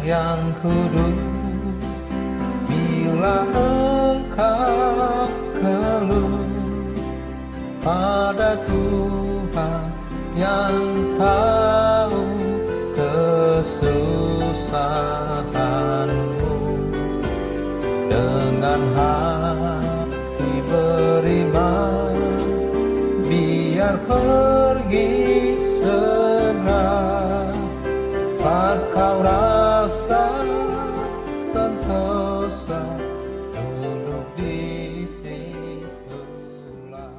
yang kudus, bila engkau keluh pada Tuhan yang tahu kesusahanmu, dengan hati beriman, biar pergi segera, kau rasa sentosa duduk di situlah.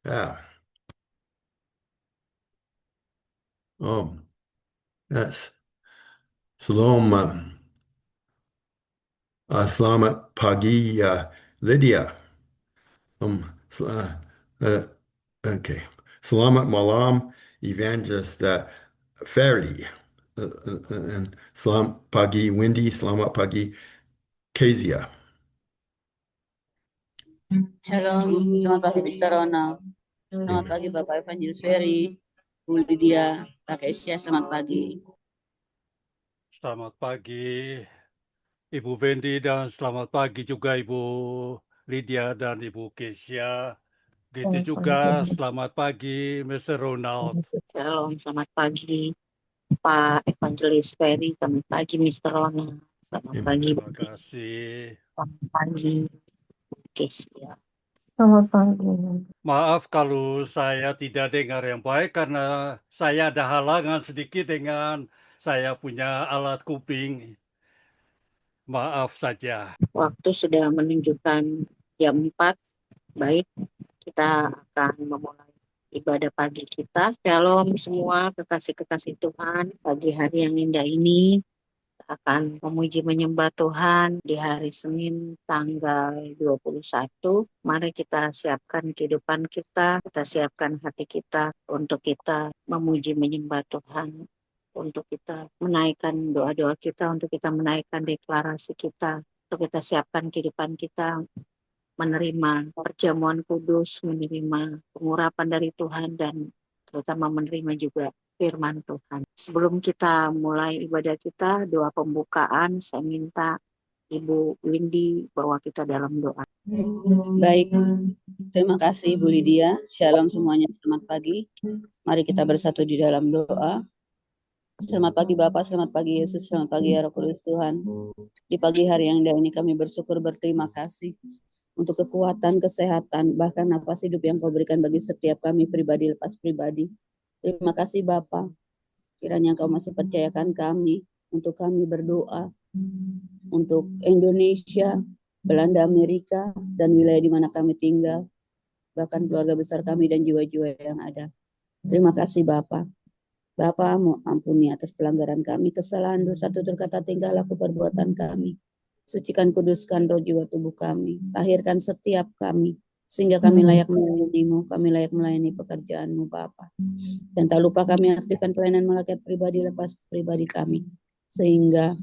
Yeah. Oh, yes. Shalom. Selamat pagi, Lydia. Okay. Selamat malam, Evangelist Ferry. And selamat pagi, Wendy. Selamat pagi, Kezia. Shalom, selamat pagi Mr. Ronald. Selamat pagi Bapak Evangelist Ferry, Bu Lydia, Kak Esya, selamat pagi. Selamat pagi Ibu Wendy dan selamat pagi juga Ibu Lydia dan Ibu Kesia. Gitu juga selamat pagi Mr. Ronald. Shalom, selamat pagi Pak Evangelist Ferry, selamat pagi Mr. Ronald, selamat pagi. Terima kasih. Selamat pagi Kesia. Selamat pagi. Maaf kalau saya tidak dengar yang baik karena saya ada halangan sedikit dengan saya punya alat kuping. Maaf saja. Waktu sudah menunjukkan jam 4, baik kita akan memulai ibadah pagi kita. Shalom semua kekasih-kekasih Tuhan, pagi hari yang indah ini akan memuji menyembah Tuhan di hari Senin tanggal 21. Mari kita siapkan kehidupan kita siapkan hati kita untuk kita memuji menyembah Tuhan, untuk kita menaikkan doa-doa kita, untuk kita menaikkan deklarasi kita, untuk kita siapkan kehidupan kita menerima perjamuan kudus, menerima pengurapan dari Tuhan, dan terutama menerima juga firman Tuhan. Sebelum kita mulai ibadah kita, doa pembukaan, saya minta Ibu Windy bawa kita dalam doa. Baik, terima kasih Bu Lydia. Shalom semuanya, selamat pagi. Mari kita bersatu di dalam doa. Selamat pagi Bapak, selamat pagi Yesus, selamat pagi ya Roh Kudus Tuhan. Di pagi hari yang indah ini kami bersyukur berterima kasih untuk kekuatan, kesehatan, bahkan napas hidup yang Kau berikan bagi setiap kami pribadi lepas pribadi. Terima kasih Bapa. Kiranya Kau masih percayakan kami untuk kami berdoa untuk Indonesia, Belanda, Amerika, dan wilayah di mana kami tinggal, bahkan keluarga besar kami dan jiwa-jiwa yang ada. Terima kasih Bapa. Bapa, mau ampuni atas pelanggaran kami, kesalahan, dosa, tutur kata, tingkah laku, perbuatan kami. Sucikan, kuduskan roh, jiwa, tubuh kami. Tahirkan setiap kami, sehingga kami layak melayani-Mu, kami layak melayani pekerjaan-Mu Bapa. Dan tak lupa kami aktifkan pelayanan malaikat pribadi lepas pribadi kami, sehingga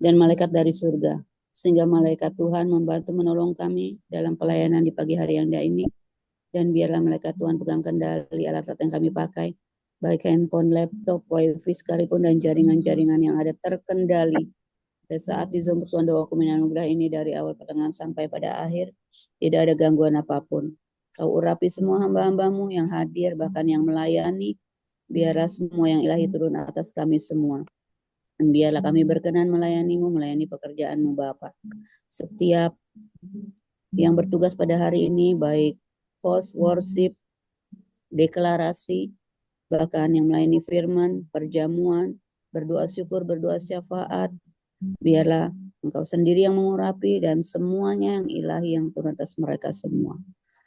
dan malaikat dari surga, sehingga malaikat Tuhan membantu menolong kami dalam pelayanan di pagi hari yang indah ini. Dan biarlah malaikat Tuhan pegang kendali alat-alat yang kami pakai, baik handphone, laptop, wifi sekalipun, dan jaringan-jaringan yang ada terkendali. Dan saat di Zoom Tuhan doa anugerah ini dari awal pertengahan sampai pada akhir, tidak ada gangguan apapun. Kau urapi semua hamba-hambamu yang hadir, bahkan yang melayani. Biarlah semua yang ilahi turun atas kami semua. Dan biarlah kami berkenan melayani-Mu, melayani pekerjaan-Mu Bapa. Setiap yang bertugas pada hari ini, baik host, worship, deklarasi, bahkan yang melayani firman, perjamuan, berdoa syukur, berdoa syafaat, Biarlah Engkau sendiri yang mengurapi dan semuanya yang ilahi yang turun atas mereka semua.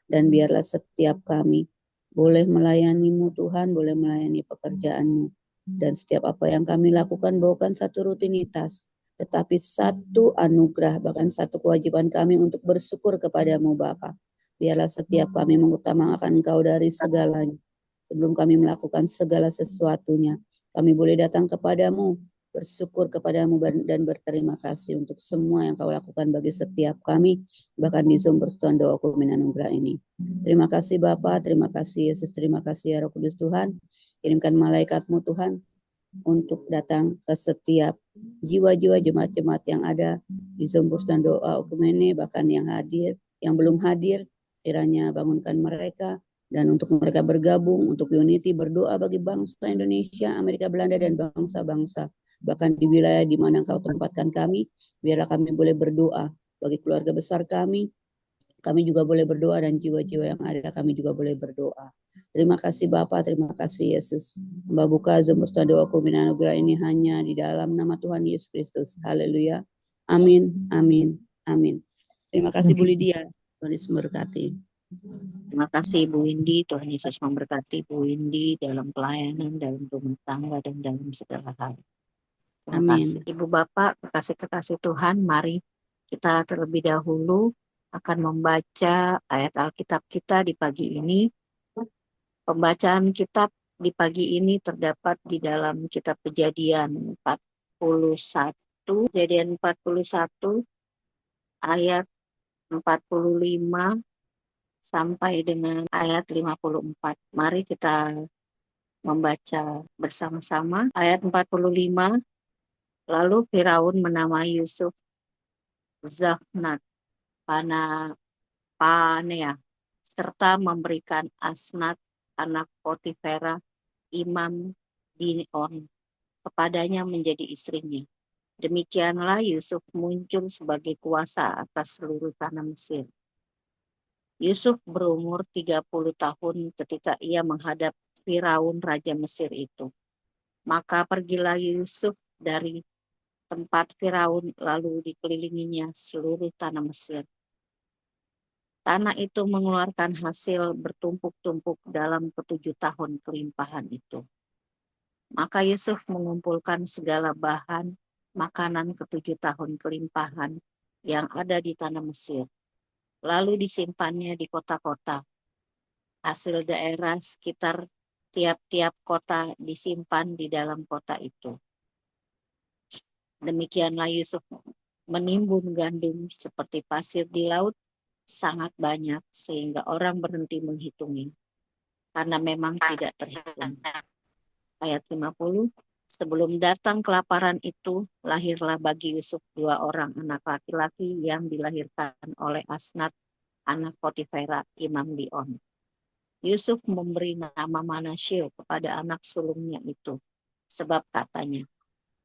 Dan biarlah setiap kami boleh melayani-Mu Tuhan, boleh melayani pekerjaan-Mu. Dan setiap apa yang kami lakukan bukan satu rutinitas, tetapi satu anugerah, bahkan satu kewajiban kami untuk bersyukur kepadamu Bapa. Biarlah setiap kami mengutamakan Engkau dari segalanya. Sebelum kami melakukan segala sesuatunya, kami boleh datang kepadamu, bersyukur kepadamu dan berterima kasih untuk semua yang Kau lakukan bagi setiap kami, bahkan di Zoom Persekutuan Doa Kumi Anugerah ini. Terima kasih Bapa, terima kasih Yesus, terima kasih ya Roh Kudus Tuhan. Kirimkan malaikat-Mu Tuhan untuk datang ke setiap jiwa-jiwa jemaat-jemaat yang ada di Zoom Persekutuan Doa Okumene, bahkan yang hadir, yang belum hadir, kiranya bangunkan mereka, dan untuk mereka bergabung, untuk unity, berdoa bagi bangsa Indonesia, Amerika Belanda, dan bangsa-bangsa. Bahkan di wilayah di mana Engkau tempatkan kami, biarlah kami boleh berdoa bagi keluarga besar kami juga boleh berdoa, dan jiwa-jiwa yang ada kami juga boleh berdoa. Terima kasih Bapa, terima kasih Yesus. Mbak buka Zoom Persekutuan Doa Kumi Anugerah ini hanya di dalam nama Tuhan Yesus Kristus. Haleluya. Amin, amin, amin. Terima kasih Bu Lydia. Tuhan Yesus memberkati. Terima kasih Ibu Windy. Tuhan Yesus memberkati Ibu Windy dalam pelayanan, dalam rumah tangga, dan dalam segala hal. Terima Amin. kasih. Ibu Bapak, kekasih-kekasih Tuhan, mari kita terlebih dahulu akan membaca ayat Alkitab kita di pagi ini. Pembacaan kitab di pagi ini terdapat di dalam kitab Kejadian 41, Kejadian 41 ayat 45 sampai dengan ayat 54. Mari kita membaca bersama-sama ayat 45. Lalu Firaun menamai Yusuf Zafnat Panea, serta memberikan Asnat anak Potifera imam Dion kepadanya menjadi istrinya. Demikianlah Yusuf muncul sebagai kuasa atas seluruh tanah Mesir. Yusuf berumur 30 tahun ketika ia menghadap Firaun Raja Mesir itu. Maka pergilah Yusuf dari tempat Firaun lalu dikelilinginya seluruh tanah Mesir. Tanah itu mengeluarkan hasil bertumpuk-tumpuk dalam ke-7 tahun kelimpahan itu. Maka Yusuf mengumpulkan segala bahan makanan ke-7 tahun kelimpahan yang ada di tanah Mesir. Lalu disimpannya di kota-kota. Hasil daerah sekitar tiap-tiap kota disimpan di dalam kota itu. Demikianlah Yusuf menimbun gandum seperti pasir di laut sangat banyak sehingga orang berhenti menghitungi karena memang tidak terhitung. Ayat 50, sebelum datang kelaparan itu, lahirlah bagi Yusuf 2 orang anak laki-laki yang dilahirkan oleh Asnat, anak Potifera, imam Dion. Yusuf memberi nama Manasye kepada anak sulungnya itu, sebab katanya,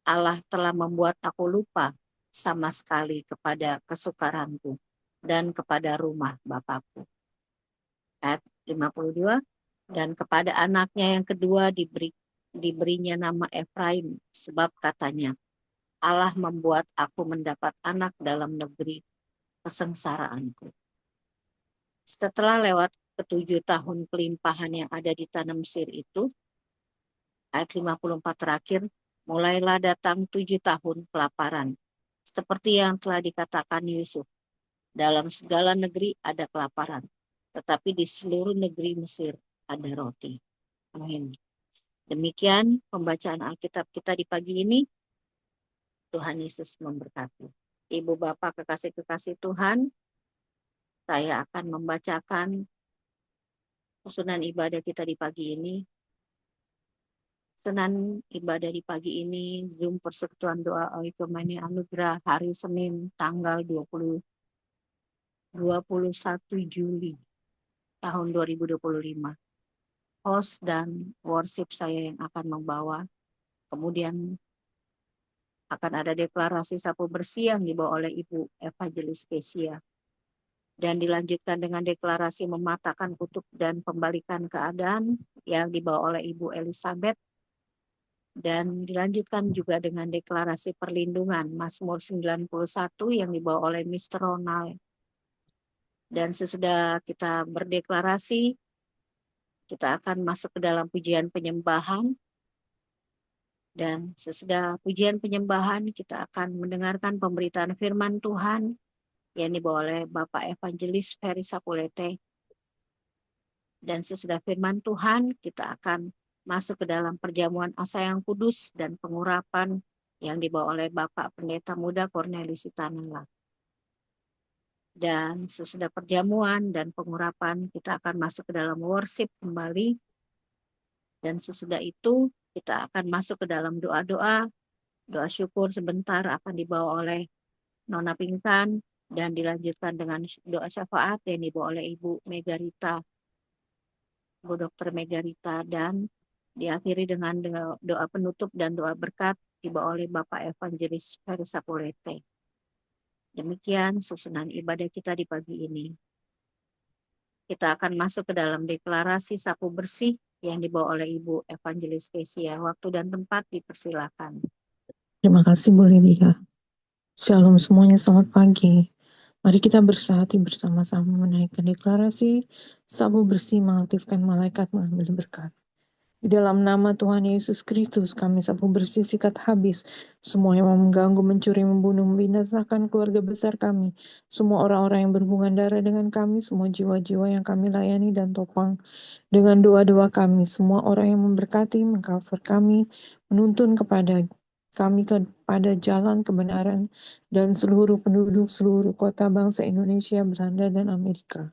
Allah telah membuat aku lupa sama sekali kepada kesukaranku dan kepada rumah Bapakku. Ayat 52, dan kepada anaknya yang kedua diberinya nama Efraim, sebab katanya, Allah membuat aku mendapat anak dalam negeri kesengsaraanku. Setelah lewat ke-7 tahun kelimpahan yang ada di tanah Mesir itu, ayat 54 terakhir, mulailah datang 7 tahun kelaparan, seperti yang telah dikatakan Yusuf. Dalam segala negeri ada kelaparan, tetapi di seluruh negeri Mesir ada roti. Amin. Demikian pembacaan Alkitab kita di pagi ini. Tuhan Yesus memberkati. Ibu Bapak kekasih-kekasih Tuhan, saya akan membacakan susunan ibadah kita di pagi ini. Susunan ibadah di pagi ini, Zoom Persekutuan Doa Oikumene Anugerah, hari Senin, tanggal 21 Juli tahun 2025. Host dan worship saya yang akan membawa. Kemudian akan ada deklarasi sapu bersih yang dibawa oleh Ibu Evangelis Kesia. Dan dilanjutkan dengan deklarasi mematahkan kutub dan pembalikan keadaan yang dibawa oleh Ibu Elizabeth. Dan dilanjutkan juga dengan deklarasi perlindungan Mazmur 91 yang dibawa oleh Mr. Ronald. Dan sesudah kita berdeklarasi, kita akan masuk ke dalam pujian penyembahan. Dan sesudah pujian penyembahan, kita akan mendengarkan pemberitaan firman Tuhan yang dibawa oleh Bapak Evangelis Ferry Sapulete. Dan sesudah firman Tuhan, kita akan masuk ke dalam perjamuan asa yang kudus dan pengurapan yang dibawa oleh Bapak Pendeta Muda Cornelis Sitanala. Dan sesudah perjamuan dan pengurapan, kita akan masuk ke dalam worship kembali. Dan sesudah itu, kita akan masuk ke dalam doa-doa. Doa syukur sebentar akan dibawa oleh Nona Pinkan dan dilanjutkan dengan doa syafaat yang dibawa oleh Ibu Megarita, Bu Dr. Megarita, dan diakhiri dengan doa penutup dan doa berkat dibawa oleh Bapak Evangelis Ferry Sapulete. Demikian susunan ibadah kita di pagi ini. Kita akan masuk ke dalam deklarasi sapu bersih yang dibawa oleh Ibu Evangelis Kesia. Waktu dan tempat dipersilakan. Terima kasih Bu Lydia. Shalom semuanya, selamat pagi. Mari kita bersehati bersama-sama menaikkan deklarasi sapu bersih mengaktifkan malaikat mengambil berkat. Di dalam nama Tuhan Yesus Kristus, kami sapu bersih sikat habis semua yang mengganggu, mencuri, membunuh, membinasakan keluarga besar kami, semua orang-orang yang berhubungan darah dengan kami, semua jiwa-jiwa yang kami layani dan topang dengan doa-doa kami, semua orang yang memberkati, mengcover kami, menuntun kepada kami kepada jalan kebenaran, dan seluruh penduduk seluruh kota bangsa Indonesia, Belanda, dan Amerika.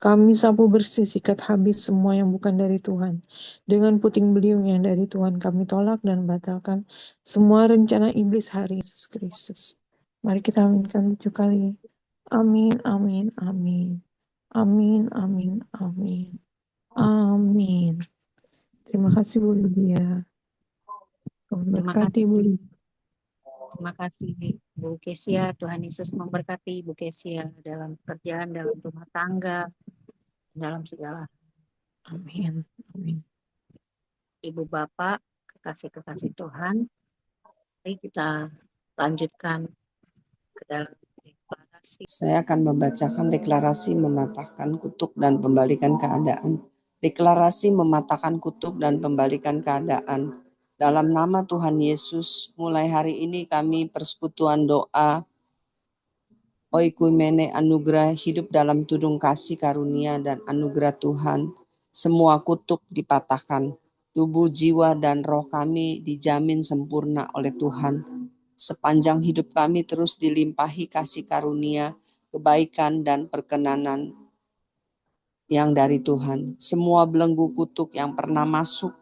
Kami sapu bersih sikat habis semua yang bukan dari Tuhan. Dengan puting beliung yang dari Tuhan kami tolak dan batalkan semua rencana iblis hari Yesus Kristus. Mari kita aminkan 7 kali. Amin, amin, amin. Amin, amin, amin. Amin. Terima kasih Bu Lydia. Tuhan Terima berkati Bu kasih. Lydia. Terima kasih Bu Kesia. Tuhan Yesus memberkati Bu Kesia dalam pekerjaan, dalam rumah tangga, dalam segala. Amin. Amin. Ibu Bapak, kekasih-kekasih Tuhan, mari kita lanjutkan ke dalam deklarasi. Saya akan membacakan deklarasi mematahkan kutuk dan pembalikan keadaan. Deklarasi mematahkan kutuk dan pembalikan keadaan. Dalam nama Tuhan Yesus, mulai hari ini kami persekutuan doa Oikumene anugerah hidup dalam tudung kasih karunia dan anugerah Tuhan. Semua kutuk dipatahkan. Tubuh, jiwa, dan roh kami dijamin sempurna oleh Tuhan. Sepanjang hidup kami terus dilimpahi kasih karunia, kebaikan, dan perkenanan yang dari Tuhan. Semua belenggu kutuk yang pernah masuk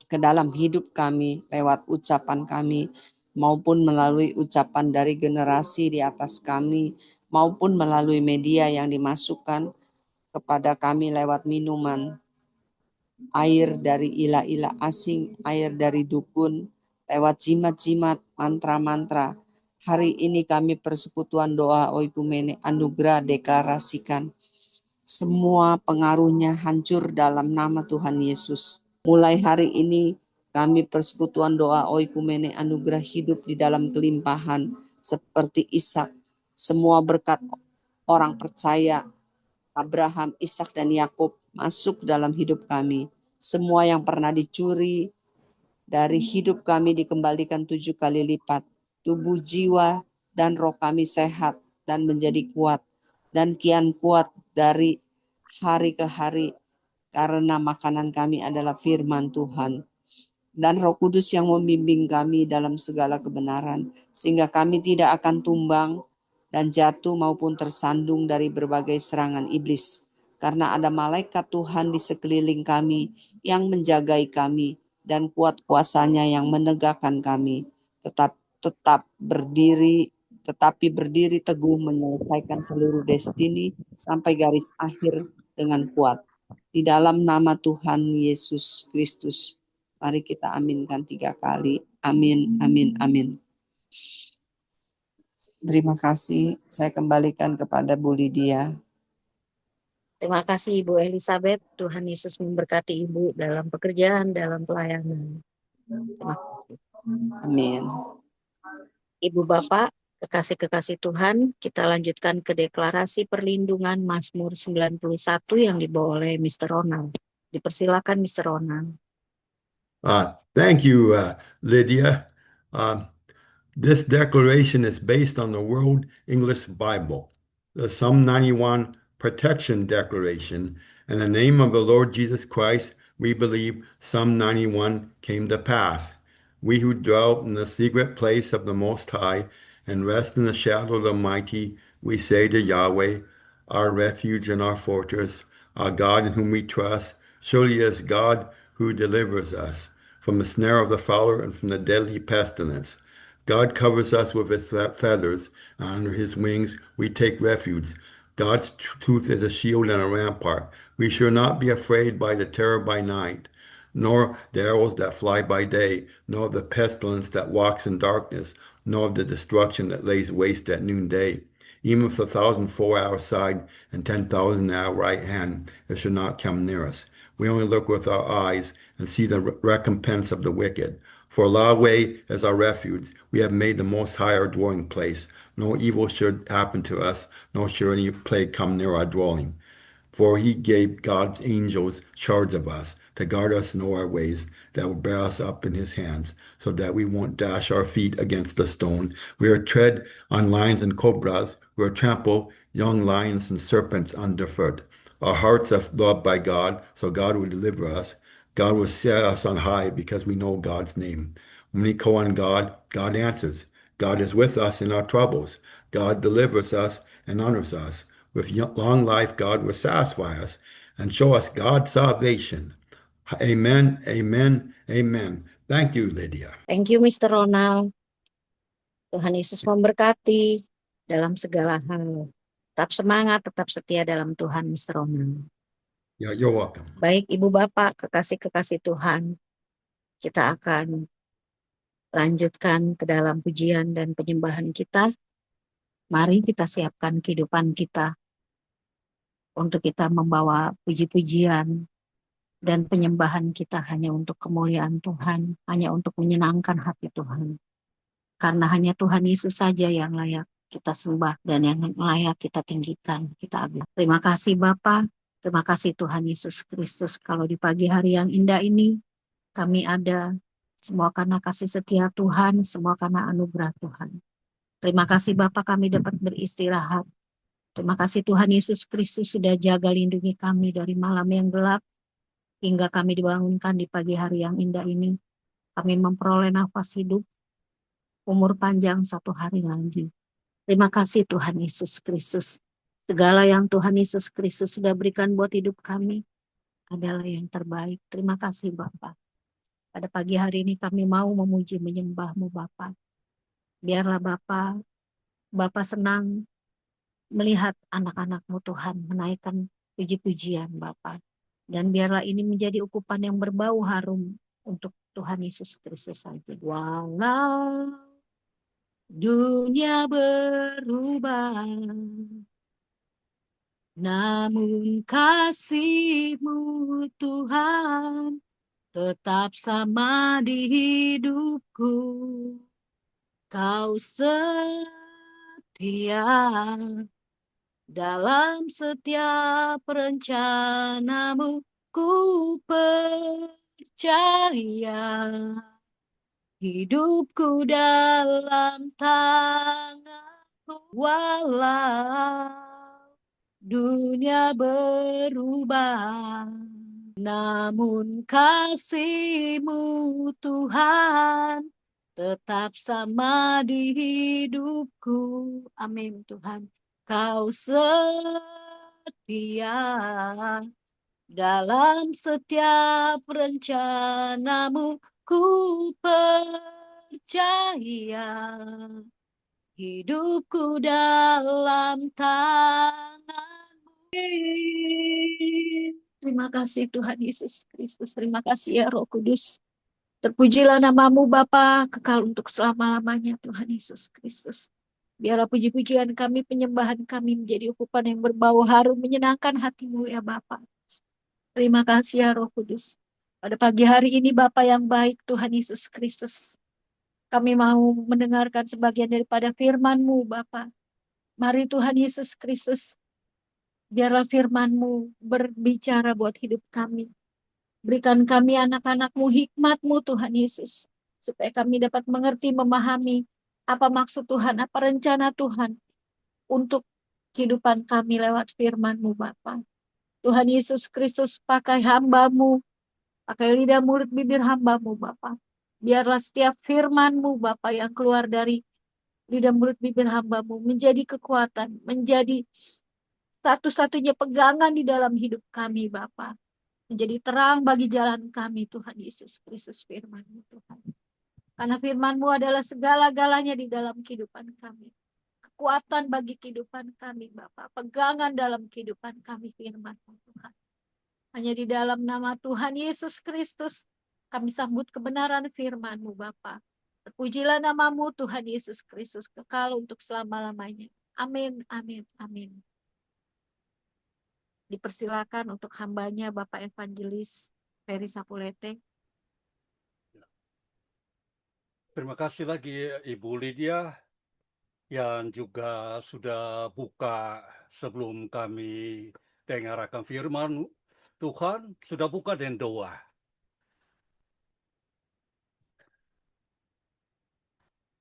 ke dalam hidup kami lewat ucapan kami, maupun melalui ucapan dari generasi di atas kami, maupun melalui media yang dimasukkan kepada kami lewat minuman, air dari ilah-ilah asing, air dari dukun, lewat jimat-jimat, mantra-mantra. Hari ini kami persekutuan doa Oikumene anugerah deklarasikan semua pengaruhnya hancur dalam nama Tuhan Yesus. Mulai hari ini kami persekutuan doa Oikumene anugerah hidup di dalam kelimpahan seperti Ishak. Semua berkat orang percaya Abraham, Ishak, dan Yakub masuk dalam hidup kami. Semua yang pernah dicuri dari hidup kami dikembalikan 7 kali lipat. Tubuh, jiwa, dan roh kami sehat dan menjadi kuat. Dan kian kuat dari hari ke hari karena makanan kami adalah firman Tuhan. Dan Roh Kudus yang membimbing kami dalam segala kebenaran, sehingga kami tidak akan tumbang dan jatuh maupun tersandung dari berbagai serangan iblis. Karena ada malaikat Tuhan di sekeliling kami yang menjagai kami dan kuat kuasanya yang menegakkan kami. Tetapi berdiri teguh menyelesaikan seluruh destiny sampai garis akhir dengan kuat. Di dalam nama Tuhan Yesus Kristus. Mari kita aminkan 3 kali. Amin, amin, amin. Terima kasih. Saya kembalikan kepada Bu Lydia. Terima kasih Ibu Elizabeth. Tuhan Yesus memberkati Ibu dalam pekerjaan, dalam pelayanan. Terima kasih. Amin. Ibu Bapak, kekasih-kekasih Tuhan, kita lanjutkan ke deklarasi perlindungan Mazmur 91 yang dibawa oleh Mr. Ronald. Dipersilakan Mr. Ronald. Thank you, Lydia. Um, This declaration is based on the World English Bible, the Psalm 91 Protection Declaration. In the name of the Lord Jesus Christ, we believe Psalm 91 came to pass. We who dwell in the secret place of the Most High and rest in the shadow of the Mighty, we say to Yahweh, our refuge and our fortress, our God in whom we trust, surely it is God who delivers us from the snare of the fowler and from the deadly pestilence. God covers us with his feathers, and under his wings we take refuge. God's truth is a shield and a rampart. We shall not be afraid by the terror by night, nor the arrows that fly by day, nor the pestilence that walks in darkness, nor the destruction that lays waste at noonday. Even if 1,000 fall at our side and 10,000 at our right hand, it shall not come near us. We only look with our eyes and see the recompense of the wicked. For Yahweh is our refuge. We have made the Most High our dwelling place. No evil should happen to us, nor should any plague come near our dwelling. For he gave God's angels charge of us to guard us in all our ways, that will bear us up in his hands, so that we won't dash our feet against a stone. We are tread on lions and cobras. We are trample young lions and serpents underfoot. Our hearts are loved by God, so God will deliver us. God will set us on high because we know God's name. When we call on God, God answers. God is with us in our troubles. God delivers us and honors us. With long life, God will satisfy us and show us God's salvation. Amen, amen, amen. Thank you, Lydia. Thank you Mr. Ronald. Tuhan Yesus memberkati dalam segala hal. Tetap semangat, tetap setia dalam Tuhan Mr. Ronald. Yeah, you're welcome. Baik Ibu Bapak, kekasih-kekasih Tuhan, kita akan lanjutkan ke dalam pujian dan penyembahan kita. Mari kita siapkan kehidupan kita untuk kita membawa puji-pujian dan penyembahan kita hanya untuk kemuliaan Tuhan, hanya untuk menyenangkan hati Tuhan. Karena hanya Tuhan Yesus saja yang layak kita sembah dan yang layak kita tinggikan, kita agungkan. Terima kasih Bapa, terima kasih Tuhan Yesus Kristus. Kalau di pagi hari yang indah ini kami ada, semua karena kasih setia Tuhan, semua karena anugerah Tuhan. Terima kasih Bapa, kami dapat beristirahat. Terima kasih Tuhan Yesus Kristus sudah jaga lindungi kami dari malam yang gelap, hingga kami dibangunkan di pagi hari yang indah ini. Kami memperoleh nafas hidup, umur panjang satu hari lagi. Terima kasih Tuhan Yesus Kristus. Segala yang Tuhan Yesus Kristus sudah berikan buat hidup kami adalah yang terbaik. Terima kasih Bapa. Pada pagi hari ini kami mau memuji menyembah-Mu Bapa. Biarlah Bapa senang melihat anak-anak-Mu Tuhan menaikkan puji-pujian Bapa. Dan biarlah ini menjadi ukupan yang berbau harum untuk Tuhan Yesus Kristus saja. Walau dunia berubah, namun kasih-Mu Tuhan tetap sama di hidupku. Kau setia dalam setiap rencana-Mu, ku percaya hidupku dalam tangan-Mu. Walau dunia berubah, namun kasih-Mu Tuhan tetap sama di hidupku. Amin Tuhan. Kau setia dalam setiap rencana-Mu, ku percaya hidupku dalam tangan-Mu. Terima kasih Tuhan Yesus Kristus. Terima kasih ya Roh Kudus. Terpujilah nama-Mu Bapa, kekal untuk selama-lamanya Tuhan Yesus Kristus. Biarlah puji-pujian kami, penyembahan kami menjadi ukupan yang berbau harum, menyenangkan hati-Mu ya Bapa. Terima kasih ya Roh Kudus. Pada pagi hari ini Bapa yang baik, Tuhan Yesus Kristus, kami mau mendengarkan sebagian daripada firman-Mu Bapa. Mari Tuhan Yesus Kristus, biarlah firman-Mu berbicara buat hidup kami. Berikan kami anak-anak-Mu hikmat-Mu Tuhan Yesus, supaya kami dapat mengerti, memahami apa maksud Tuhan, apa rencana Tuhan untuk kehidupan kami lewat firman-Mu Bapa. Tuhan Yesus Kristus, pakai hamba-Mu, pakai lidah mulut bibir hamba-Mu Bapa. Biarlah setiap firman-Mu Bapa yang keluar dari lidah mulut bibir hamba-Mu menjadi kekuatan, menjadi satu-satunya pegangan di dalam hidup kami Bapa. Menjadi terang bagi jalan kami Tuhan Yesus Kristus, firman-Mu Tuhan. Karena firman-Mu adalah segala-galanya di dalam kehidupan kami. Kekuatan bagi kehidupan kami Bapa. Pegangan dalam kehidupan kami firman-Mu Tuhan. Hanya di dalam nama Tuhan Yesus Kristus kami sambut kebenaran firman-Mu Bapa. Terpujilah nama-Mu Tuhan Yesus Kristus kekal untuk selama-lamanya. Amin, amin, amin. Dipersilakan untuk hambanya Bapak Evangelis Ferry Sapulete. Terima kasih lagi Ibu Lydia yang juga sudah buka sebelum kami dengarkan firman Tuhan, sudah buka dengan doa.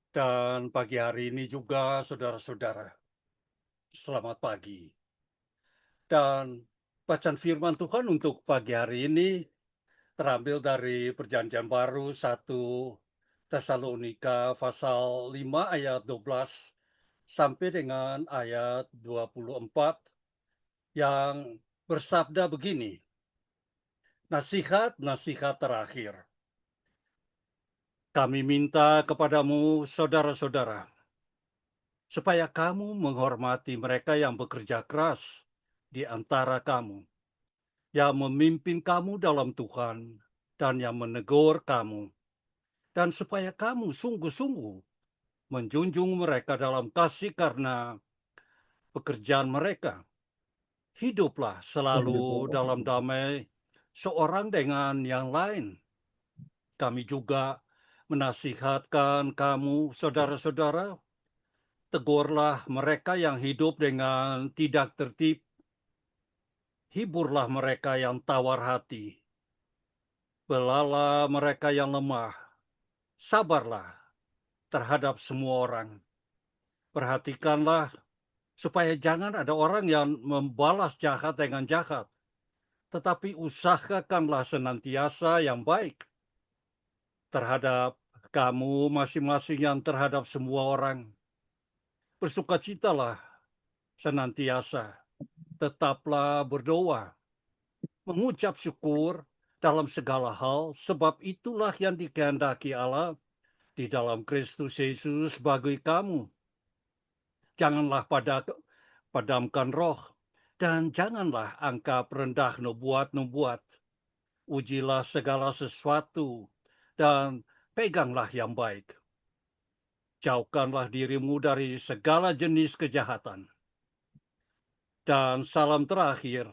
Dan pagi hari ini juga saudara-saudara, selamat pagi. Dan bacaan firman Tuhan untuk pagi hari ini terambil dari Perjanjian Baru 1 Tesalonika pasal 5 ayat 12 sampai dengan ayat 24 yang bersabda begini. Nasihat-nasihat terakhir. Kami minta kepadamu saudara-saudara, supaya kamu menghormati mereka yang bekerja keras di antara kamu, yang memimpin kamu dalam Tuhan, dan yang menegur kamu, dan supaya kamu sungguh-sungguh menjunjung mereka dalam kasih karena pekerjaan mereka. Hiduplah selalu dalam damai seorang dengan yang lain. Kami juga menasihatkan kamu, saudara-saudara, tegurlah mereka yang hidup dengan tidak tertib, hiburlah mereka yang tawar hati, belalah mereka yang lemah, sabarlah terhadap semua orang. Perhatikanlah supaya jangan ada orang yang membalas jahat dengan jahat, tetapi usahakanlah senantiasa yang baik terhadap kamu masing-masing yang terhadap semua orang. Bersukacitalah senantiasa, tetaplah berdoa, mengucap syukur dalam segala hal, sebab itulah yang dikehendaki Allah di dalam Kristus Yesus bagi kamu. Janganlah padamkan roh, dan janganlah anggap rendah nubuat-nubuat. Ujilah segala sesuatu, dan peganglah yang baik. Jauhkanlah dirimu dari segala jenis kejahatan. Dan salam terakhir,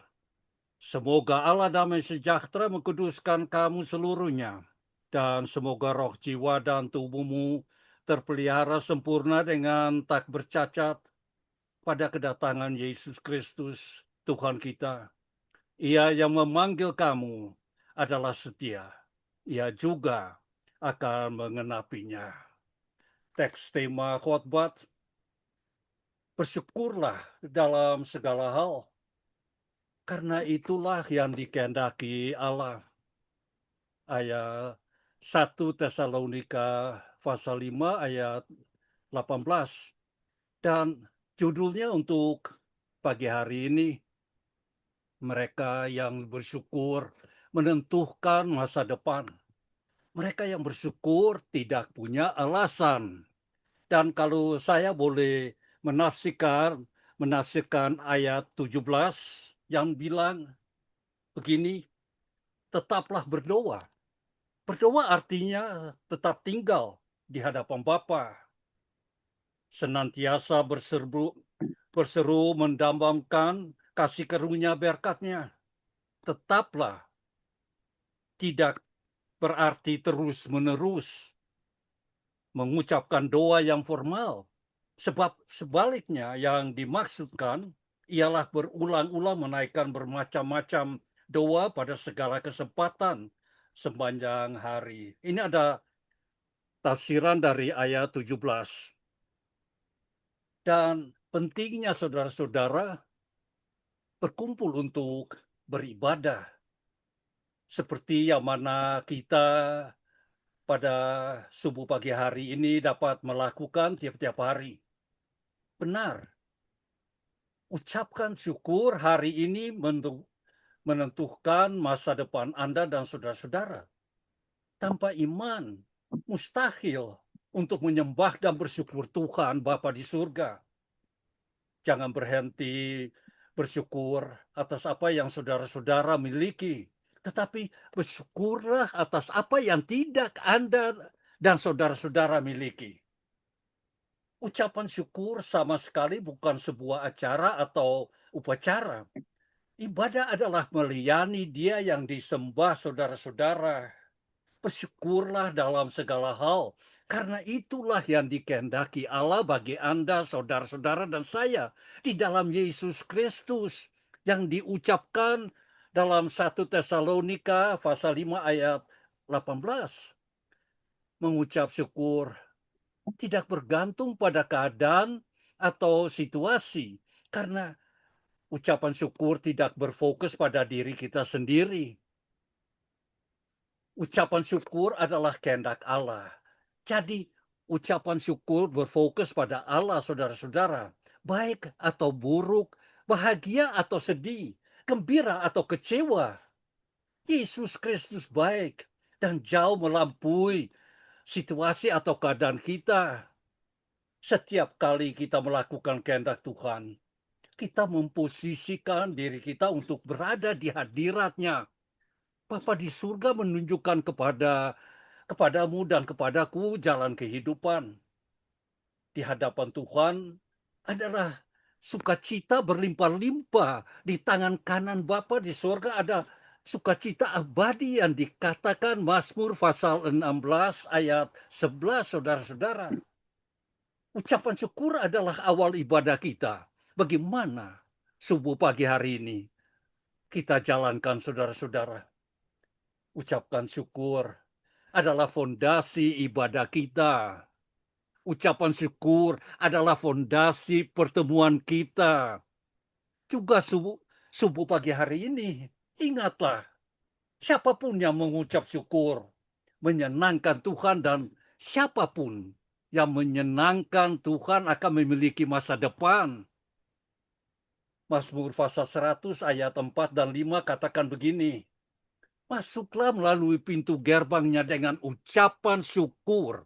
semoga Allah damai sejahtera mengkuduskan kamu seluruhnya, dan semoga roh, jiwa, dan tubuhmu terpelihara sempurna dengan tak bercacat pada kedatangan Yesus Kristus, Tuhan kita. Ia yang memanggil kamu adalah setia. Ia juga akan mengenapinya. Teks tema khotbah, bersyukurlah dalam segala hal, karena itulah yang dikehendaki Allah. Ayat 1 Tesalonika pasal 5 ayat 18. Dan judulnya untuk pagi hari ini, mereka yang bersyukur menentukan masa depan. Mereka yang bersyukur tidak punya alasan. Dan kalau saya boleh menafsirkan ayat 17 yang bilang begini, tetaplah berdoa. Berdoa artinya tetap tinggal di hadapan Bapa. Senantiasa berseru mendambakan kasih karunia berkat-Nya. Tetaplah tidak berarti terus-menerus mengucapkan doa yang formal. Sebab sebaliknya yang dimaksudkan ialah berulang-ulang menaikkan bermacam-macam doa pada segala kesempatan sepanjang hari. Ini ada tafsiran dari ayat 17. Dan pentingnya saudara-saudara berkumpul untuk beribadah. Seperti yang mana kita pada subuh pagi hari ini dapat melakukan tiap-tiap hari. Benar, ucapkan syukur hari ini menentukan masa depan Anda dan saudara-saudara. Tanpa iman, mustahil untuk menyembah dan bersyukur Tuhan Bapa di surga. Jangan berhenti bersyukur atas apa yang saudara-saudara miliki, tetapi bersyukurlah atas apa yang tidak Anda dan saudara-saudara miliki. Ucapan syukur sama sekali bukan sebuah acara atau upacara. Ibadah adalah melayani Dia yang disembah saudara-saudara. Bersyukurlah dalam segala hal, karena itulah yang dikehendaki Allah bagi Anda, saudara-saudara dan saya, di dalam Yesus Kristus, yang diucapkan dalam 1 Tesalonika pasal 5 ayat 18. Mengucap syukur tidak bergantung pada keadaan atau situasi, karena ucapan syukur tidak berfokus pada diri kita sendiri. Ucapan syukur adalah kehendak Allah. Jadi, ucapan syukur berfokus pada Allah, saudara-saudara. Baik atau buruk, bahagia atau sedih, gembira atau kecewa. Yesus Kristus baik dan jauh melampaui situasi atau keadaan kita. Setiap kali kita melakukan kehendak Tuhan, kita memposisikan diri kita untuk berada di hadirat-Nya. Bapa di surga menunjukkan kepadamu dan kepadaku jalan kehidupan. Di hadapan Tuhan adalah sukacita berlimpah-limpah. Di tangan kanan Bapa di surga ada sukacita abadi yang dikatakan Mazmur pasal 16 ayat 11, saudara-saudara. Ucapan syukur adalah awal ibadah kita. Bagaimana subuh pagi hari ini kita jalankan, saudara-saudara? Ucapkan syukur adalah fondasi ibadah kita. Ucapan syukur adalah fondasi pertemuan kita. Juga subuh pagi hari ini, ingatlah, siapapun yang mengucap syukur menyenangkan Tuhan, dan siapapun yang menyenangkan Tuhan akan memiliki masa depan. Mazmur pasal 100 ayat 4 dan 5 katakan begini, masuklah melalui pintu gerbangnya dengan ucapan syukur,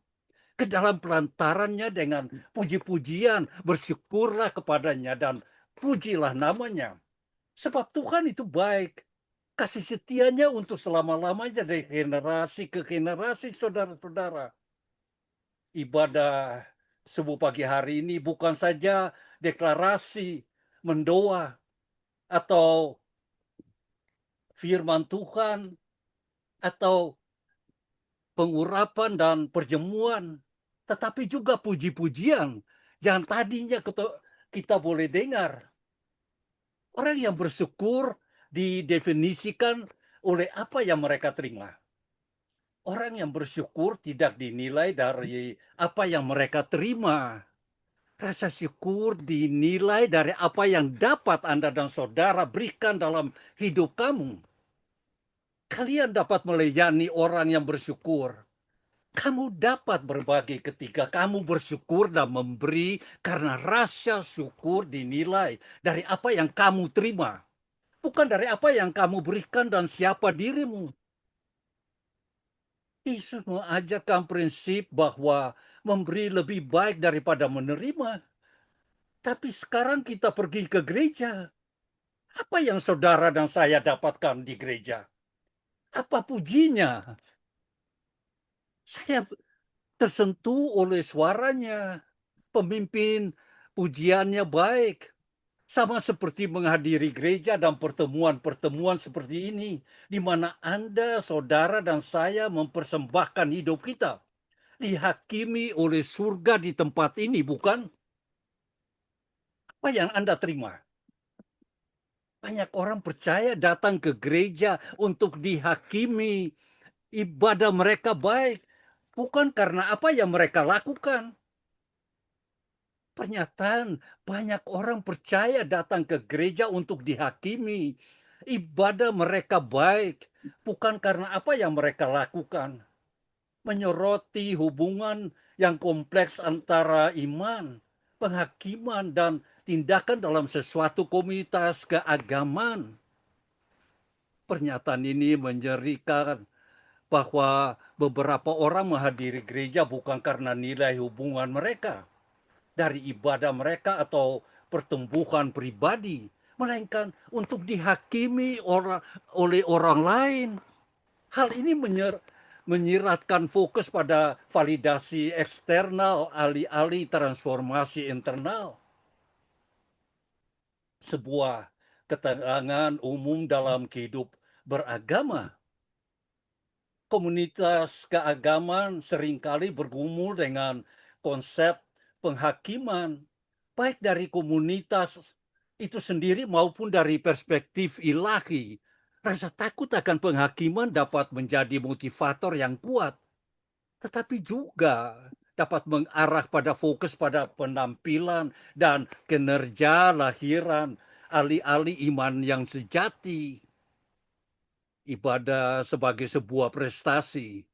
ke dalam pelantarannya dengan puji-pujian, bersyukurlah kepadanya dan pujilah namanya. Sebab Tuhan itu baik, kasih setianya untuk selama-lamanya dari generasi ke generasi, saudara-saudara. Ibadah subuh pagi hari ini bukan saja deklarasi, mendoa, atau firman Tuhan, atau pengurapan dan perjamuan, tetapi juga puji-pujian yang tadinya kita boleh dengar. Orang yang bersyukur didefinisikan oleh apa yang mereka terima. Orang yang bersyukur tidak dinilai dari apa yang mereka terima. Rasa syukur dinilai dari apa yang dapat Anda dan saudara berikan dalam hidup kamu. Kalian dapat melayani orang yang bersyukur. Kamu dapat berbagi ketika kamu bersyukur dan memberi, karena rasa syukur dinilai dari apa yang kamu terima, bukan dari apa yang kamu berikan dan siapa dirimu. Yesus mengajarkan prinsip bahwa memberi lebih baik daripada menerima. Tapi sekarang kita pergi ke gereja. Apa yang saudara dan saya dapatkan di gereja? Apa pujinya? Saya tersentuh oleh suaranya. Pemimpin pujiannya baik. Sama seperti menghadiri gereja dan pertemuan-pertemuan seperti ini, di mana Anda, saudara, dan saya mempersembahkan hidup kita, dihakimi oleh surga di tempat ini, bukan? Apa yang Anda terima? Banyak orang percaya datang ke gereja untuk dihakimi, ibadah mereka baik, bukan karena apa yang mereka lakukan. Pernyataan banyak orang percaya datang ke gereja untuk dihakimi. Ibadah mereka baik, bukan karena apa yang mereka lakukan. Menyoroti hubungan yang kompleks antara iman, penghakiman, dan tindakan dalam sesuatu komunitas keagamaan. Pernyataan ini menyerikan bahwa beberapa orang menghadiri gereja bukan karena nilai hubungan mereka, dari ibadah mereka atau pertumbuhan pribadi, melainkan untuk dihakimi oleh orang lain. Hal ini menyiratkan fokus pada validasi eksternal alih-alih transformasi internal. Sebuah ketegangan umum dalam kehidup beragama. Komunitas keagamaan seringkali bergumul dengan konsep penghakiman, baik dari komunitas itu sendiri maupun dari perspektif ilahi. Rasa takut akan penghakiman dapat menjadi motivator yang kuat, tetapi juga dapat mengarah pada fokus pada penampilan dan kinerja lahiran, alih-alih iman yang sejati. Ibadah sebagai sebuah prestasi.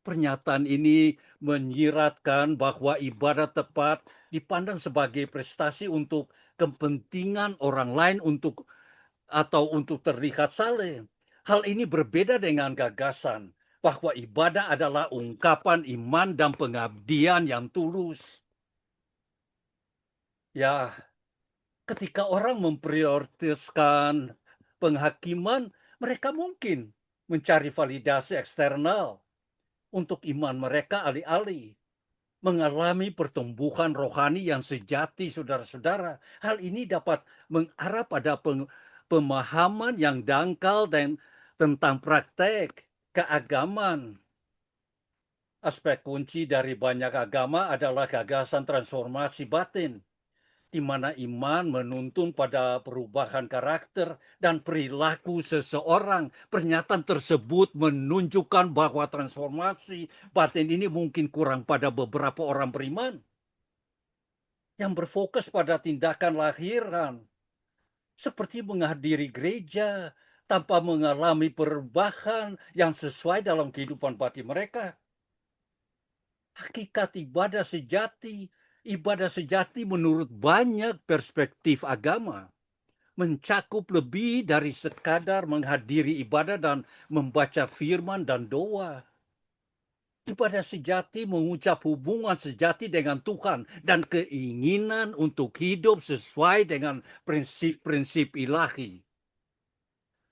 Pernyataan ini menyiratkan bahwa ibadah tepat dipandang sebagai prestasi untuk kepentingan orang lain atau untuk terlihat saleh. Hal ini berbeda dengan gagasan bahwa ibadah adalah ungkapan iman dan pengabdian yang tulus. Ya, ketika orang memprioritaskan penghakiman, mereka mungkin mencari validasi eksternal untuk iman mereka, alih-alih mengalami pertumbuhan rohani yang sejati, saudara-saudara. Hal ini dapat mengarah pada pemahaman yang dangkal dan tentang praktek keagamaan. Aspek kunci dari banyak agama adalah gagasan transformasi batin, di mana iman menuntun pada perubahan karakter dan perilaku seseorang. Pernyataan tersebut menunjukkan bahwa transformasi batin ini mungkin kurang pada beberapa orang beriman yang berfokus pada tindakan lahiran, seperti menghadiri gereja tanpa mengalami perubahan yang sesuai dalam kehidupan batin mereka. Hakikat ibadah sejati menurut banyak perspektif agama mencakup lebih dari sekadar menghadiri ibadah dan membaca firman dan doa. Ibadah sejati mengucap hubungan sejati dengan Tuhan dan keinginan untuk hidup sesuai dengan prinsip-prinsip ilahi.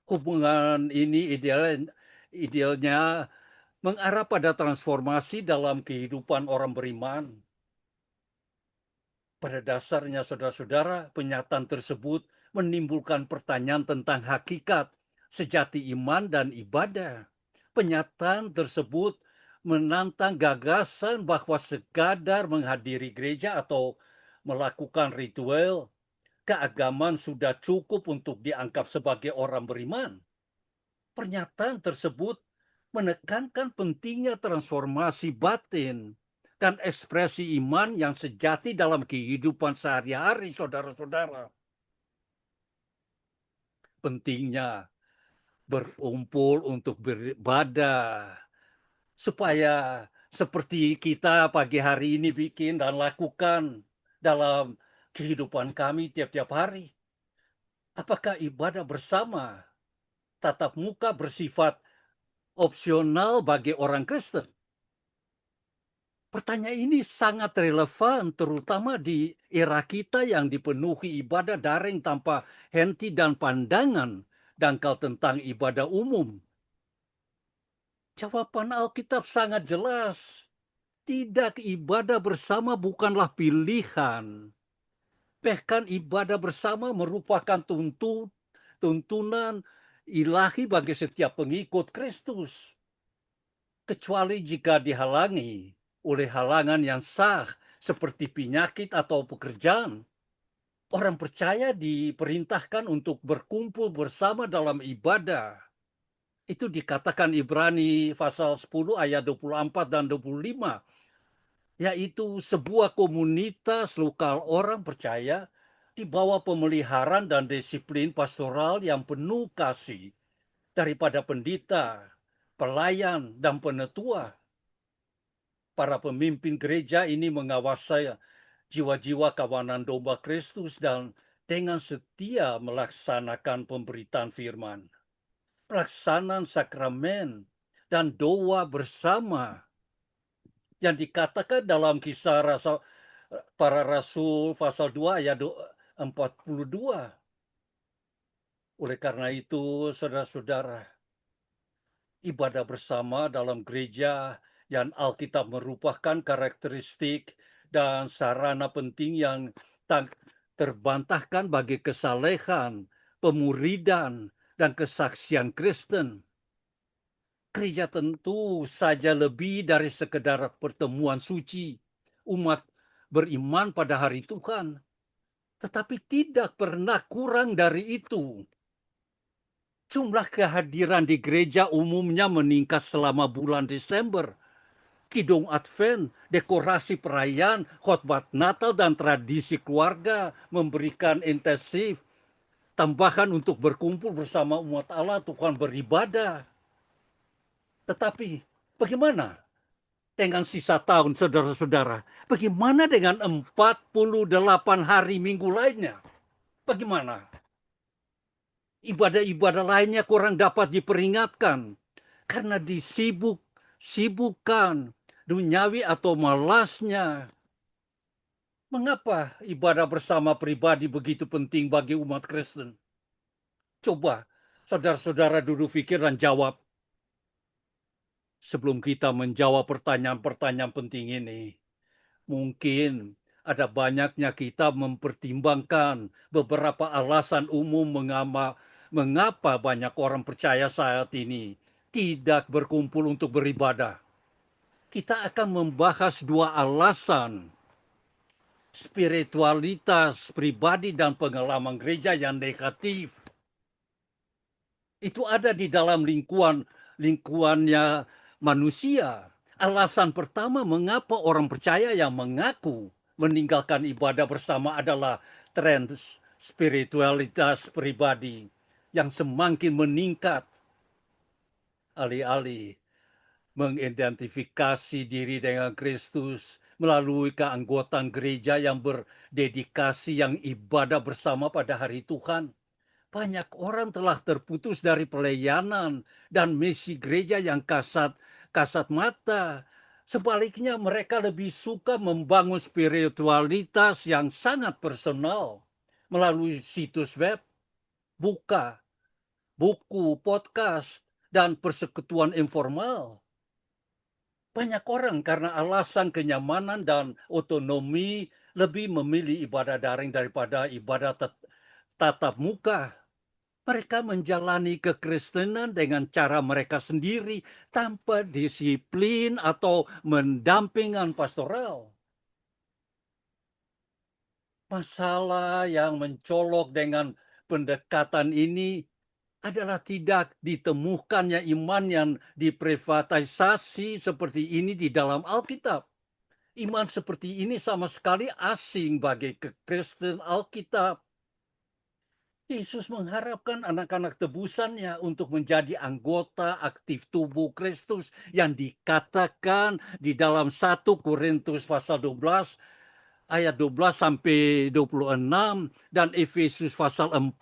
Hubungan ini idealnya mengarah pada transformasi dalam kehidupan orang beriman. Pada dasarnya, saudara-saudara, pernyataan tersebut menimbulkan pertanyaan tentang hakikat, sejati iman, dan ibadah. Pernyataan tersebut menantang gagasan bahwa sekadar menghadiri gereja atau melakukan ritual keagamaan sudah cukup untuk dianggap sebagai orang beriman. Pernyataan tersebut menekankan pentingnya transformasi batin dan ekspresi iman yang sejati dalam kehidupan sehari-hari, saudara-saudara. Pentingnya berumpul untuk beribadah, supaya seperti kita pagi hari ini bikin dan lakukan dalam kehidupan kami tiap-tiap hari. Apakah ibadah bersama tatap muka bersifat opsional bagi orang Kristen? Pertanyaan ini sangat relevan, terutama di era kita yang dipenuhi ibadah daring tanpa henti dan pandangan dangkal tentang ibadah umum. Jawaban Alkitab sangat jelas. Tidak, ibadah bersama bukanlah pilihan, Bahkan ibadah bersama merupakan tuntunan ilahi bagi setiap pengikut Kristus. Kecuali jika dihalangi oleh halangan yang sah seperti penyakit atau pekerjaan. Orang percaya diperintahkan untuk berkumpul bersama dalam ibadah. Itu dikatakan Ibrani pasal 10 ayat 24 dan 25. Yaitu sebuah komunitas lokal orang percaya di bawah pemeliharaan dan disiplin pastoral yang penuh kasih daripada pendeta, pelayan, dan penetua. Para pemimpin gereja ini mengawasi jiwa-jiwa kawanan domba Kristus dan dengan setia melaksanakan pemberitaan firman, pelaksanaan sakramen, dan doa bersama yang dikatakan dalam kisah para rasul pasal 2 ayat 42. Oleh karena itu, saudara-saudara, ibadah bersama dalam gereja yang Alkitab merupakan karakteristik dan sarana penting yang tak terbantahkan bagi kesalehan, pemuridan, dan kesaksian Kristen. Gereja tentu saja lebih dari sekedar pertemuan suci umat beriman pada hari Tuhan, tetapi tidak pernah kurang dari itu. Jumlah kehadiran di gereja umumnya meningkat selama bulan Desember. Kidung Advent, dekorasi perayaan, khotbah Natal, dan tradisi keluarga memberikan intensif tambahan untuk berkumpul bersama umat Allah, Tuhan beribadah. Tetapi bagaimana dengan sisa tahun, saudara-saudara? Bagaimana dengan 48 hari minggu lainnya? Bagaimana? Ibadah-ibadah lainnya kurang dapat diperingatkan karena disibukkan duniawi atau malasnya. Mengapa ibadah bersama pribadi begitu penting bagi umat Kristen? Coba saudara-saudara duduk pikir dan jawab. Sebelum kita menjawab pertanyaan-pertanyaan penting ini, mungkin ada banyaknya kita mempertimbangkan beberapa alasan umum mengapa banyak orang percaya saat ini tidak berkumpul untuk beribadah. Kita akan membahas dua alasan: spiritualitas pribadi dan pengalaman gereja yang negatif. Itu ada di dalam lingkungannya manusia. Alasan pertama mengapa orang percaya yang mengaku meninggalkan ibadah bersama adalah tren spiritualitas pribadi yang semakin meningkat. Alih-alih mengidentifikasi diri dengan Kristus melalui keanggotaan gereja yang berdedikasi yang ibadah bersama pada hari Tuhan. Banyak orang telah terputus dari pelayanan dan misi gereja yang kasat mata. Sebaliknya mereka lebih suka membangun spiritualitas yang sangat personal melalui situs web, buku, podcast, dan persekutuan informal. Banyak orang karena alasan kenyamanan dan otonomi lebih memilih ibadah daring daripada ibadah tatap muka. Mereka menjalani kekristenan dengan cara mereka sendiri tanpa disiplin atau mendampingan pastoral. Masalah yang mencolok dengan pendekatan ini adalah tidak ditemukannya iman yang diprivatisasi seperti ini di dalam Alkitab. Iman seperti ini sama sekali asing bagi Kristen Alkitab. Yesus mengharapkan anak-anak tebusannya untuk menjadi anggota aktif tubuh Kristus yang dikatakan di dalam 1 Korintus pasal 12 ayat 12 sampai 26 dan Efesus pasal 4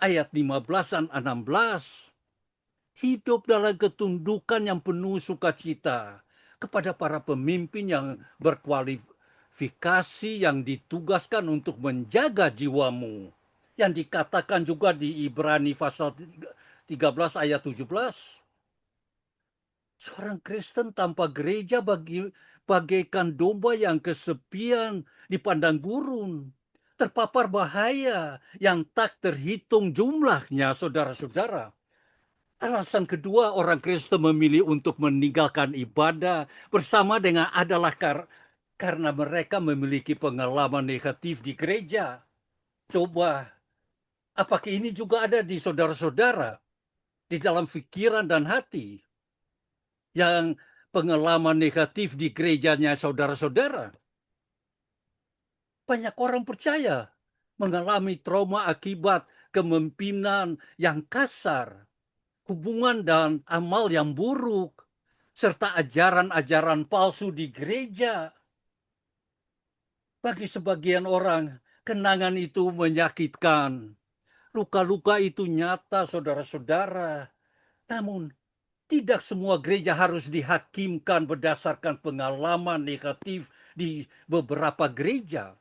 ayat 15 dan 16. Hidup dalam ketundukan yang penuh sukacita kepada para pemimpin yang berkualifikasi yang ditugaskan untuk menjaga jiwamu. Yang dikatakan juga di Ibrani pasal 13 ayat 17. Seorang Kristen tanpa gereja bagaikan domba yang kesepian di padang gurun. terpapar bahaya yang tak terhitung jumlahnya, saudara-saudara. Alasan kedua orang Kristen memilih untuk meninggalkan ibadah bersama dengan adalah karena mereka memiliki pengalaman negatif di gereja. Coba, apakah ini juga ada di saudara-saudara, di dalam pikiran dan hati, yang pengalaman negatif di gerejanya saudara-saudara? Banyak orang percaya mengalami trauma akibat kepemimpinan yang kasar, hubungan dan amal yang buruk, serta ajaran-ajaran palsu di gereja. Bagi sebagian orang, kenangan itu menyakitkan. Luka-luka itu nyata, saudara-saudara. Namun, tidak semua gereja harus dihakimkan berdasarkan pengalaman negatif di beberapa gereja.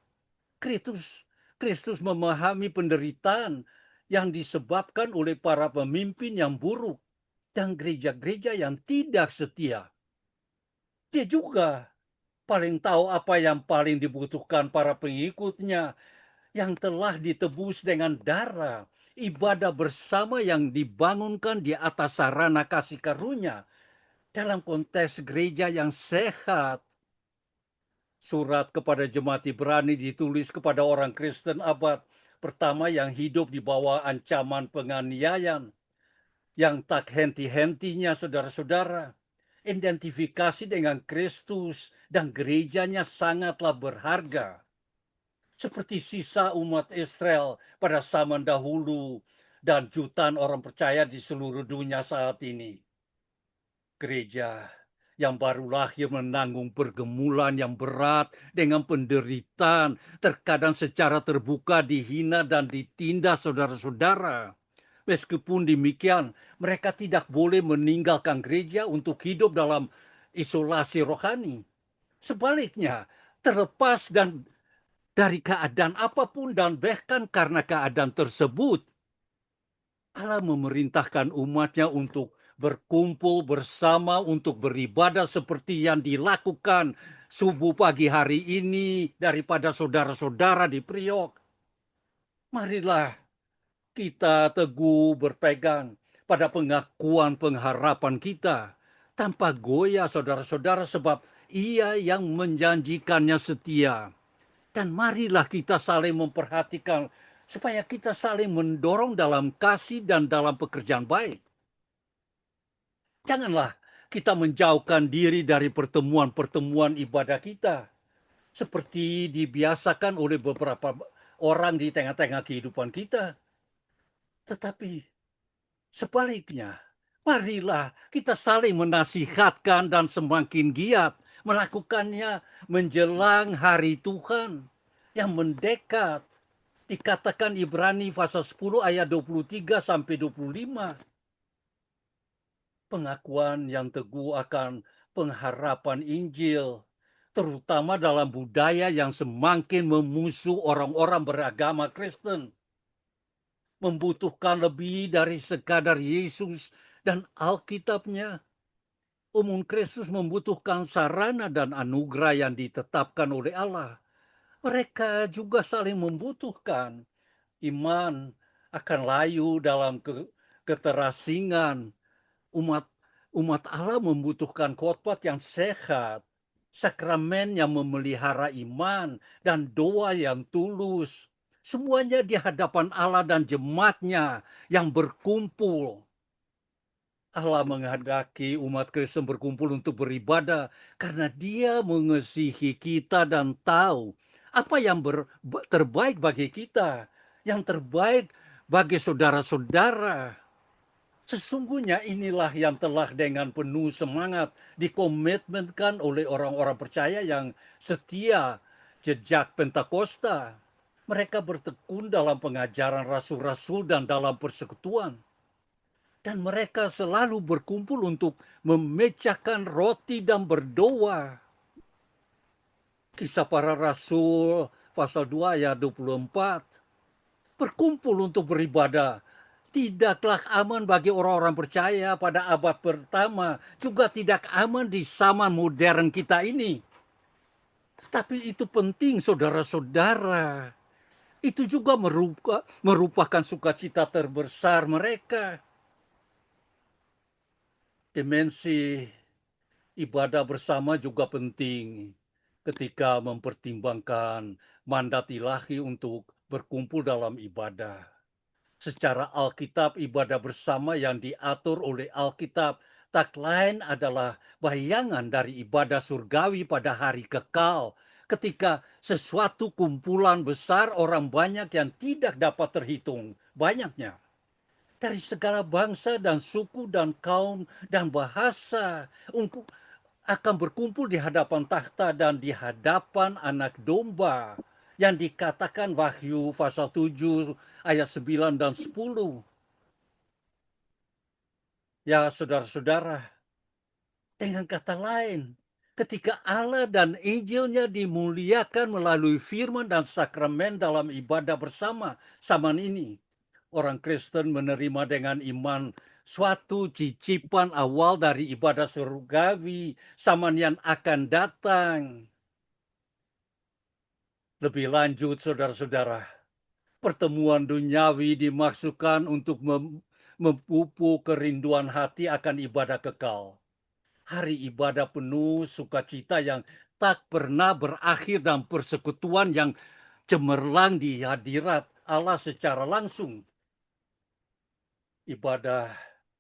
Kristus memahami penderitaan yang disebabkan oleh para pemimpin yang buruk dan gereja-gereja yang tidak setia. Dia juga paling tahu apa yang paling dibutuhkan para pengikutnya yang telah ditebus dengan darah, ibadah bersama yang dibangunkan di atas sarana kasih karunia dalam konteks gereja yang sehat. Surat kepada jemaat Ibrani ditulis kepada orang Kristen abad pertama yang hidup di bawah ancaman penganiayaan yang tak henti-hentinya, saudara-saudara. Identifikasi dengan Kristus dan gerejanya sangatlah berharga. Seperti sisa umat Israel pada zaman dahulu dan jutaan orang percaya di seluruh dunia saat ini. Gereja yang baru lahir menanggung pergumulan yang berat dengan penderitaan, terkadang secara terbuka dihina dan ditindas saudara-saudara. Meskipun demikian, mereka tidak boleh meninggalkan gereja untuk hidup dalam isolasi rohani. Sebaliknya, terlepas dan dari keadaan apapun dan bahkan karena keadaan tersebut, Allah memerintahkan umatnya untuk berkumpul bersama untuk beribadah seperti yang dilakukan subuh pagi hari ini daripada saudara-saudara di Priok. Marilah kita teguh berpegang pada pengakuan pengharapan kita tanpa goyah, saudara-saudara, sebab Ia yang menjanjikannya setia. Dan marilah kita saling memperhatikan supaya kita saling mendorong dalam kasih dan dalam pekerjaan baik. Janganlah kita menjauhkan diri dari pertemuan-pertemuan ibadah kita, seperti dibiasakan oleh beberapa orang di tengah-tengah kehidupan kita. Tetapi sebaliknya, marilah kita saling menasihatkan dan semakin giat melakukannya menjelang hari Tuhan yang mendekat. Dikatakan Ibrani pasal 10 ayat 23 sampai 25. Pengakuan yang teguh akan pengharapan Injil, terutama dalam budaya yang semakin memusuh orang-orang beragama Kristen, membutuhkan lebih dari sekadar Yesus dan Alkitabnya. Umat Kristus membutuhkan sarana dan anugerah yang ditetapkan oleh Allah. Mereka juga saling membutuhkan. Iman akan layu dalam keterasingan. Umat Allah membutuhkan khotbah yang sehat, sakramen yang memelihara iman, dan doa yang tulus. Semuanya di hadapan Allah dan jemaatnya yang berkumpul. Allah menghendaki umat Kristen berkumpul untuk beribadah karena Dia mengasihi kita dan tahu apa yang terbaik bagi kita, yang terbaik bagi saudara-saudara. Sesungguhnya inilah yang telah dengan penuh semangat dikomitmenkan oleh orang-orang percaya yang setia jejak Pentakosta. Mereka bertekun dalam pengajaran rasul-rasul dan dalam persekutuan. Dan mereka selalu berkumpul untuk memecahkan roti dan berdoa. Kisah para Rasul pasal 2 ayat 24. Berkumpul untuk beribadah tidaklah aman bagi orang-orang percaya pada abad pertama, juga tidak aman di zaman modern kita ini. Tapi itu penting, saudara-saudara. Itu juga merupakan sukacita terbesar mereka. Dimensi ibadah bersama juga penting ketika mempertimbangkan mandat ilahi untuk berkumpul dalam ibadah. Secara Alkitab, ibadah bersama yang diatur oleh Alkitab tak lain adalah bayangan dari ibadah surgawi pada hari kekal, ketika sesuatu kumpulan besar orang banyak yang tidak dapat terhitung banyaknya, dari segala bangsa dan suku dan kaum dan bahasa, akan berkumpul di hadapan takhta dan di hadapan anak domba, yang dikatakan Wahyu pasal 7 ayat 9 dan 10. Ya saudara-saudara, dengan kata lain, ketika Allah dan Injilnya dimuliakan melalui firman dan sakramen dalam ibadah bersama zaman ini, orang Kristen menerima dengan iman suatu cicipan awal dari ibadah surgawi zaman yang akan datang. Lebih lanjut, saudara-saudara, pertemuan duniawi dimaksudkan untuk memupuk kerinduan hati akan ibadah kekal. Hari ibadah penuh sukacita yang tak pernah berakhir dan persekutuan yang cemerlang di hadirat Allah secara langsung. Ibadah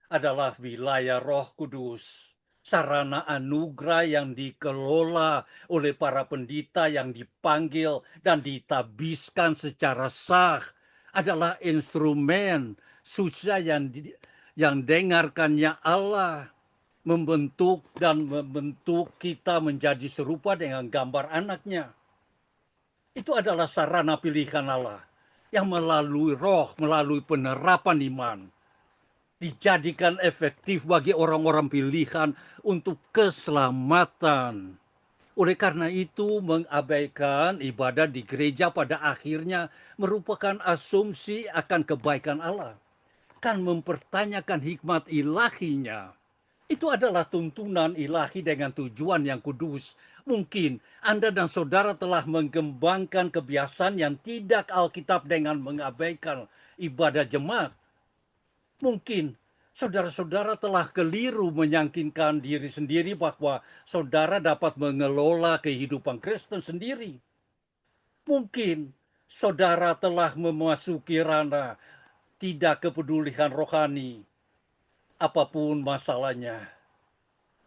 adalah wilayah Roh Kudus, sarana anugerah yang dikelola oleh para pendeta yang dipanggil dan ditabiskan secara sah, adalah instrumen susah yang dengarkannya Allah, membentuk kita menjadi serupa dengan gambar anaknya. Itu adalah sarana pilihan Allah yang melalui roh, melalui penerapan iman, dijadikan efektif bagi orang-orang pilihan untuk keselamatan. Oleh karena itu, mengabaikan ibadah di gereja pada akhirnya merupakan asumsi akan kebaikan Allah, kan mempertanyakan hikmat ilahinya. Itu adalah tuntunan ilahi dengan tujuan yang kudus. Mungkin Anda dan saudara telah mengembangkan kebiasaan yang tidak Alkitab dengan mengabaikan ibadah jemaat. Mungkin saudara-saudara telah keliru meyakinkan diri sendiri bahwa saudara dapat mengelola kehidupan Kristen sendiri. Mungkin saudara telah memasuki ranah tidak kepedulian rohani, apapun masalahnya.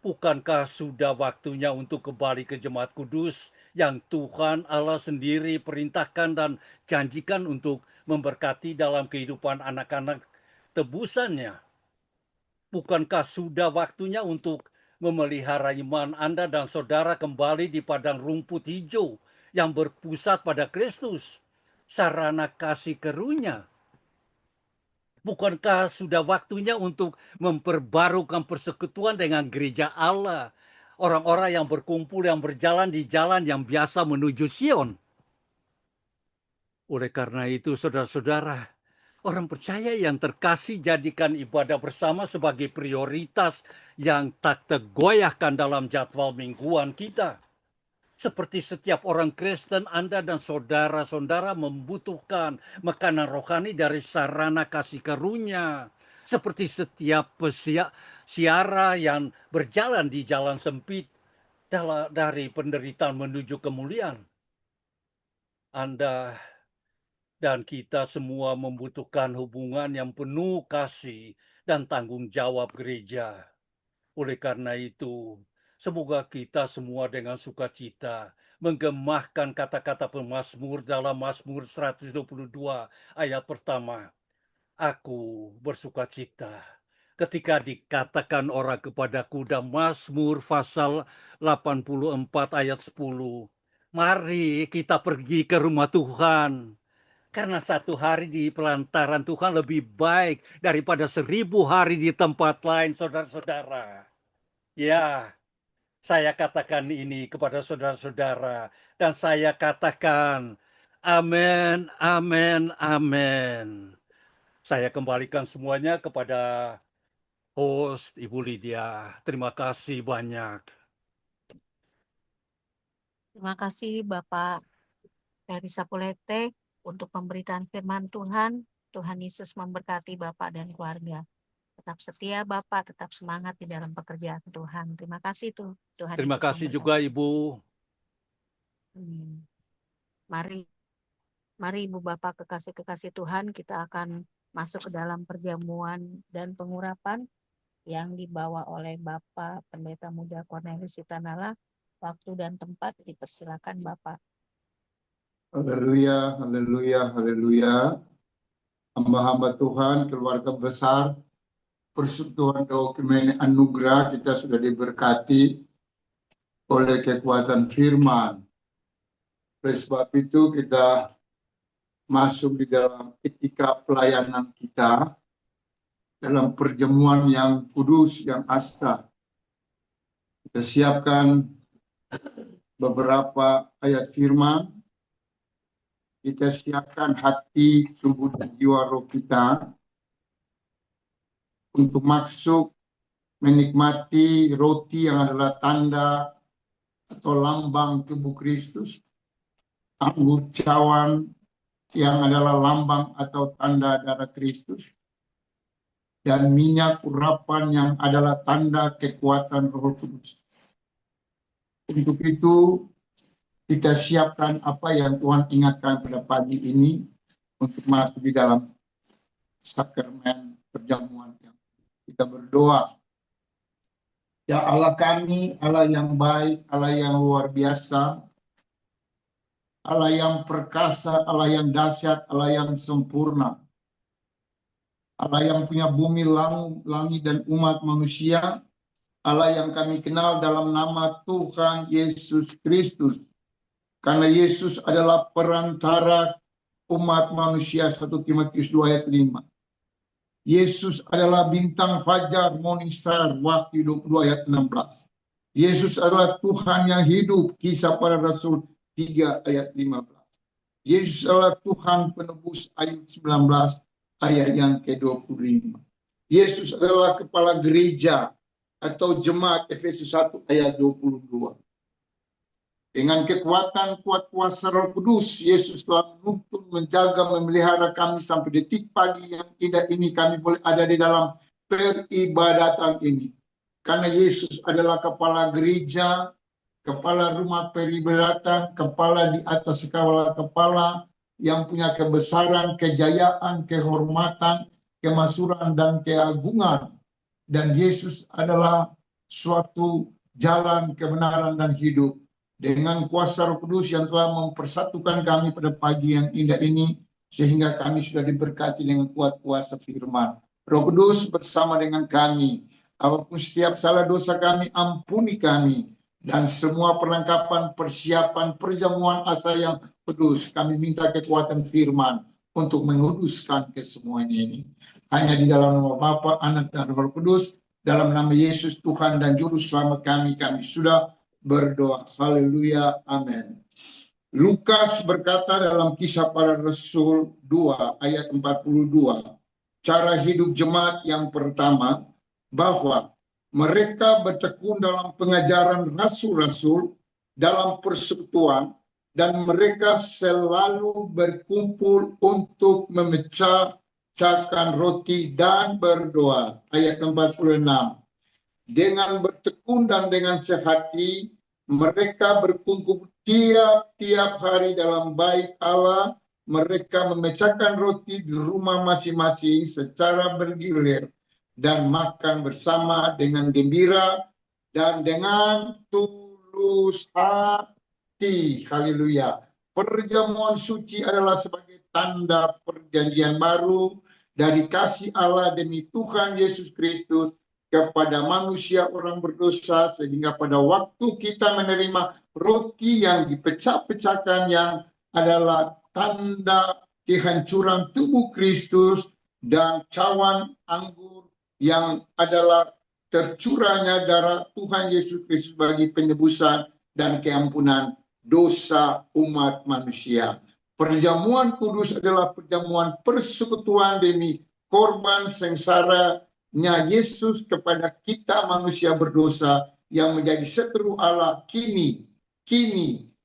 Bukankah sudah waktunya untuk kembali ke jemaat kudus yang Tuhan Allah sendiri perintahkan dan janjikan untuk memberkati dalam kehidupan anak-anak tebusannya? Bukankah sudah waktunya untuk memelihara iman Anda dan saudara kembali di padang rumput hijau yang berpusat pada Kristus, sarana kasih karunia? Bukankah sudah waktunya untuk memperbarukan persekutuan dengan gereja Allah, orang-orang yang berkumpul, yang berjalan di jalan yang biasa menuju Sion? Oleh karena itu, saudara-saudara, orang percaya yang terkasih, jadikan ibadah bersama sebagai prioritas yang tak tergoyahkan dalam jadwal mingguan kita. Seperti setiap orang Kristen, Anda dan saudara-saudara membutuhkan makanan rohani dari sarana kasih karunia. Seperti setiap siara yang berjalan di jalan sempit dari penderitaan menuju kemuliaan. Anda dan kita semua membutuhkan hubungan yang penuh kasih dan tanggung jawab gereja. Oleh karena itu, semoga kita semua dengan sukacita menggemahkan kata-kata pemazmur dalam Mazmur 122 ayat pertama. Aku bersukacita ketika dikatakan orang kepadaku, dan Mazmur pasal 84 ayat 10. Mari kita pergi ke rumah Tuhan. Karena satu hari di pelantaran Tuhan lebih baik daripada 1000 hari di tempat lain, saudara-saudara. Ya, saya katakan ini kepada saudara-saudara, dan saya katakan amin, amin, amin. Saya kembalikan semuanya kepada host Ibu Lydia. Terima kasih banyak. Terima kasih Bapak dari Sapulete untuk pemberitaan firman Tuhan. Tuhan Yesus memberkati Bapak dan keluarga. Tetap setia Bapak, tetap semangat di dalam pekerjaan Tuhan. Terima kasih Tuhan Terima Yesus kasih memberkati. juga Ibu. Mari Ibu Bapak kekasih-kekasih Tuhan, kita akan masuk ke dalam perjamuan dan pengurapan yang dibawa oleh Bapak Pendeta Muda Cornelius Sitanala. Waktu dan tempat dipersilakan Bapak. Haleluya, haleluya, haleluya. Hamba-hamba Tuhan, keluarga besar, Persekutuan Dokumen Anugerah, kita sudah diberkati oleh kekuatan firman. Oleh sebab itu kita masuk di dalam etika pelayanan kita, dalam perjamuan yang kudus, yang asah. Kita siapkan beberapa ayat firman. Kita siapkan hati, tubuh, dan jiwa roh kita untuk masuk menikmati roti yang adalah tanda atau lambang tubuh Kristus, anggur cawan yang adalah lambang atau tanda darah Kristus, dan minyak urapan yang adalah tanda kekuatan Roh Kudus. Untuk itu, kita siapkan apa yang Tuhan ingatkan pada pagi ini untuk masuk di dalam sakramen perjamuan. Kita berdoa. Ya Allah kami, Allah yang baik, Allah yang luar biasa, Allah yang perkasa, Allah yang dahsyat, Allah yang sempurna, Allah yang punya bumi, langit, dan umat manusia, Allah yang kami kenal dalam nama Tuhan Yesus Kristus. Karena Yesus adalah perantara umat manusia, 1 Timotius 2 ayat 5. Yesus adalah bintang fajar, morning star, Wahyu 22 ayat 16. Yesus adalah Tuhan yang hidup, Kisah Para Rasul 3 ayat 15. Yesus adalah Tuhan penebus, ayat 19 ayat yang ke-25. Yesus adalah kepala gereja atau jemaat, Efesus 1 ayat 22. Dengan kekuatan kuat kuasa Roh Kudus, Yesus telah menuntun, menjaga, memelihara kami sampai detik pagi yang indah ini kami boleh ada di dalam peribadatan ini. Karena Yesus adalah kepala gereja, kepala rumah peribadatan, kepala di atas segala kepala yang punya kebesaran, kejayaan, kehormatan, kemasyhuran, dan keagungan. Dan Yesus adalah suatu jalan kebenaran dan hidup. Dengan kuasa Roh Kudus yang telah mempersatukan kami pada pagi yang indah ini, sehingga kami sudah diberkati dengan kuat kuasa firman. Roh Kudus bersama dengan kami. Apapun setiap salah dosa kami, ampuni kami. Dan semua perlengkapan, persiapan, perjamuan asa yang kudus, kami minta kekuatan firman untuk menguduskan kesemuanya ini. Hanya di dalam nama Bapa, Anak, dan Roh Kudus, dalam nama Yesus Tuhan dan Juru Selamat kami sudah berdoa. Haleluya. Amin. Lukas berkata dalam Kisah Para Rasul 2 ayat 42, cara hidup jemaat yang pertama, bahwa mereka bertekun dalam pengajaran rasul-rasul, dalam persekutuan, dan mereka selalu berkumpul untuk memecahkan roti dan berdoa. Ayat 46. Dengan bertekun dan dengan sehati, mereka berkumpul tiap-tiap hari dalam bait Allah. Mereka memecahkan roti di rumah masing-masing secara bergilir dan makan bersama dengan gembira dan dengan tulus hati. Haleluya. Perjamuan suci adalah sebagai tanda perjanjian baru dari kasih Allah demi Tuhan Yesus Kristus kepada manusia orang berdosa, sehingga pada waktu kita menerima roti yang dipecah-pecahkan yang adalah tanda kehancuran tubuh Kristus, dan cawan anggur yang adalah tercurahnya darah Tuhan Yesus Kristus bagi penebusan dan keampunan dosa umat manusia. Perjamuan kudus adalah perjamuan persekutuan demi korban sengsara Yesus kepada kita manusia berdosa yang menjadi seteru Allah, kini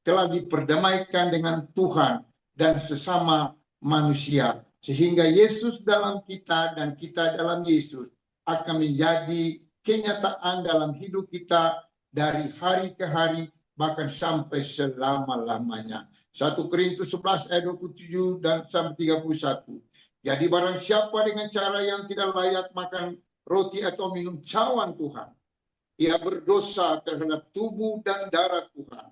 telah diperdamaikan dengan Tuhan dan sesama manusia. Sehingga Yesus dalam kita dan kita dalam Yesus akan menjadi kenyataan dalam hidup kita dari hari ke hari, bahkan sampai selama-lamanya. 1 Korintus 11 ayat 27 dan sampai 31. Jadi barang siapa dengan cara yang tidak layak makan roti atau minum cawan Tuhan, ia berdosa terhadap tubuh dan darah Tuhan.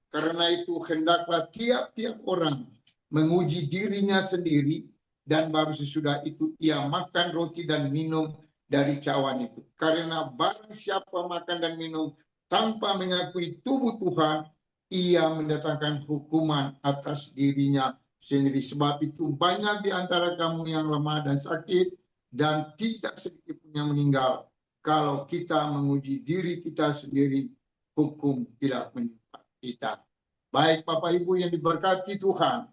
Karena itu hendaklah tiap-tiap orang menguji dirinya sendiri, dan baru sesudah itu ia makan roti dan minum dari cawan itu. Karena barang siapa makan dan minum tanpa mengakui tubuh Tuhan, ia mendatangkan hukuman atas dirinya sendiri. Sebab itu banyak di antara kamu yang lemah dan sakit, dan tidak sedikit pun yang meninggal. Kalau kita menguji diri kita sendiri, hukum tidak menimpa kita. Baik Bapak Ibu yang diberkati Tuhan,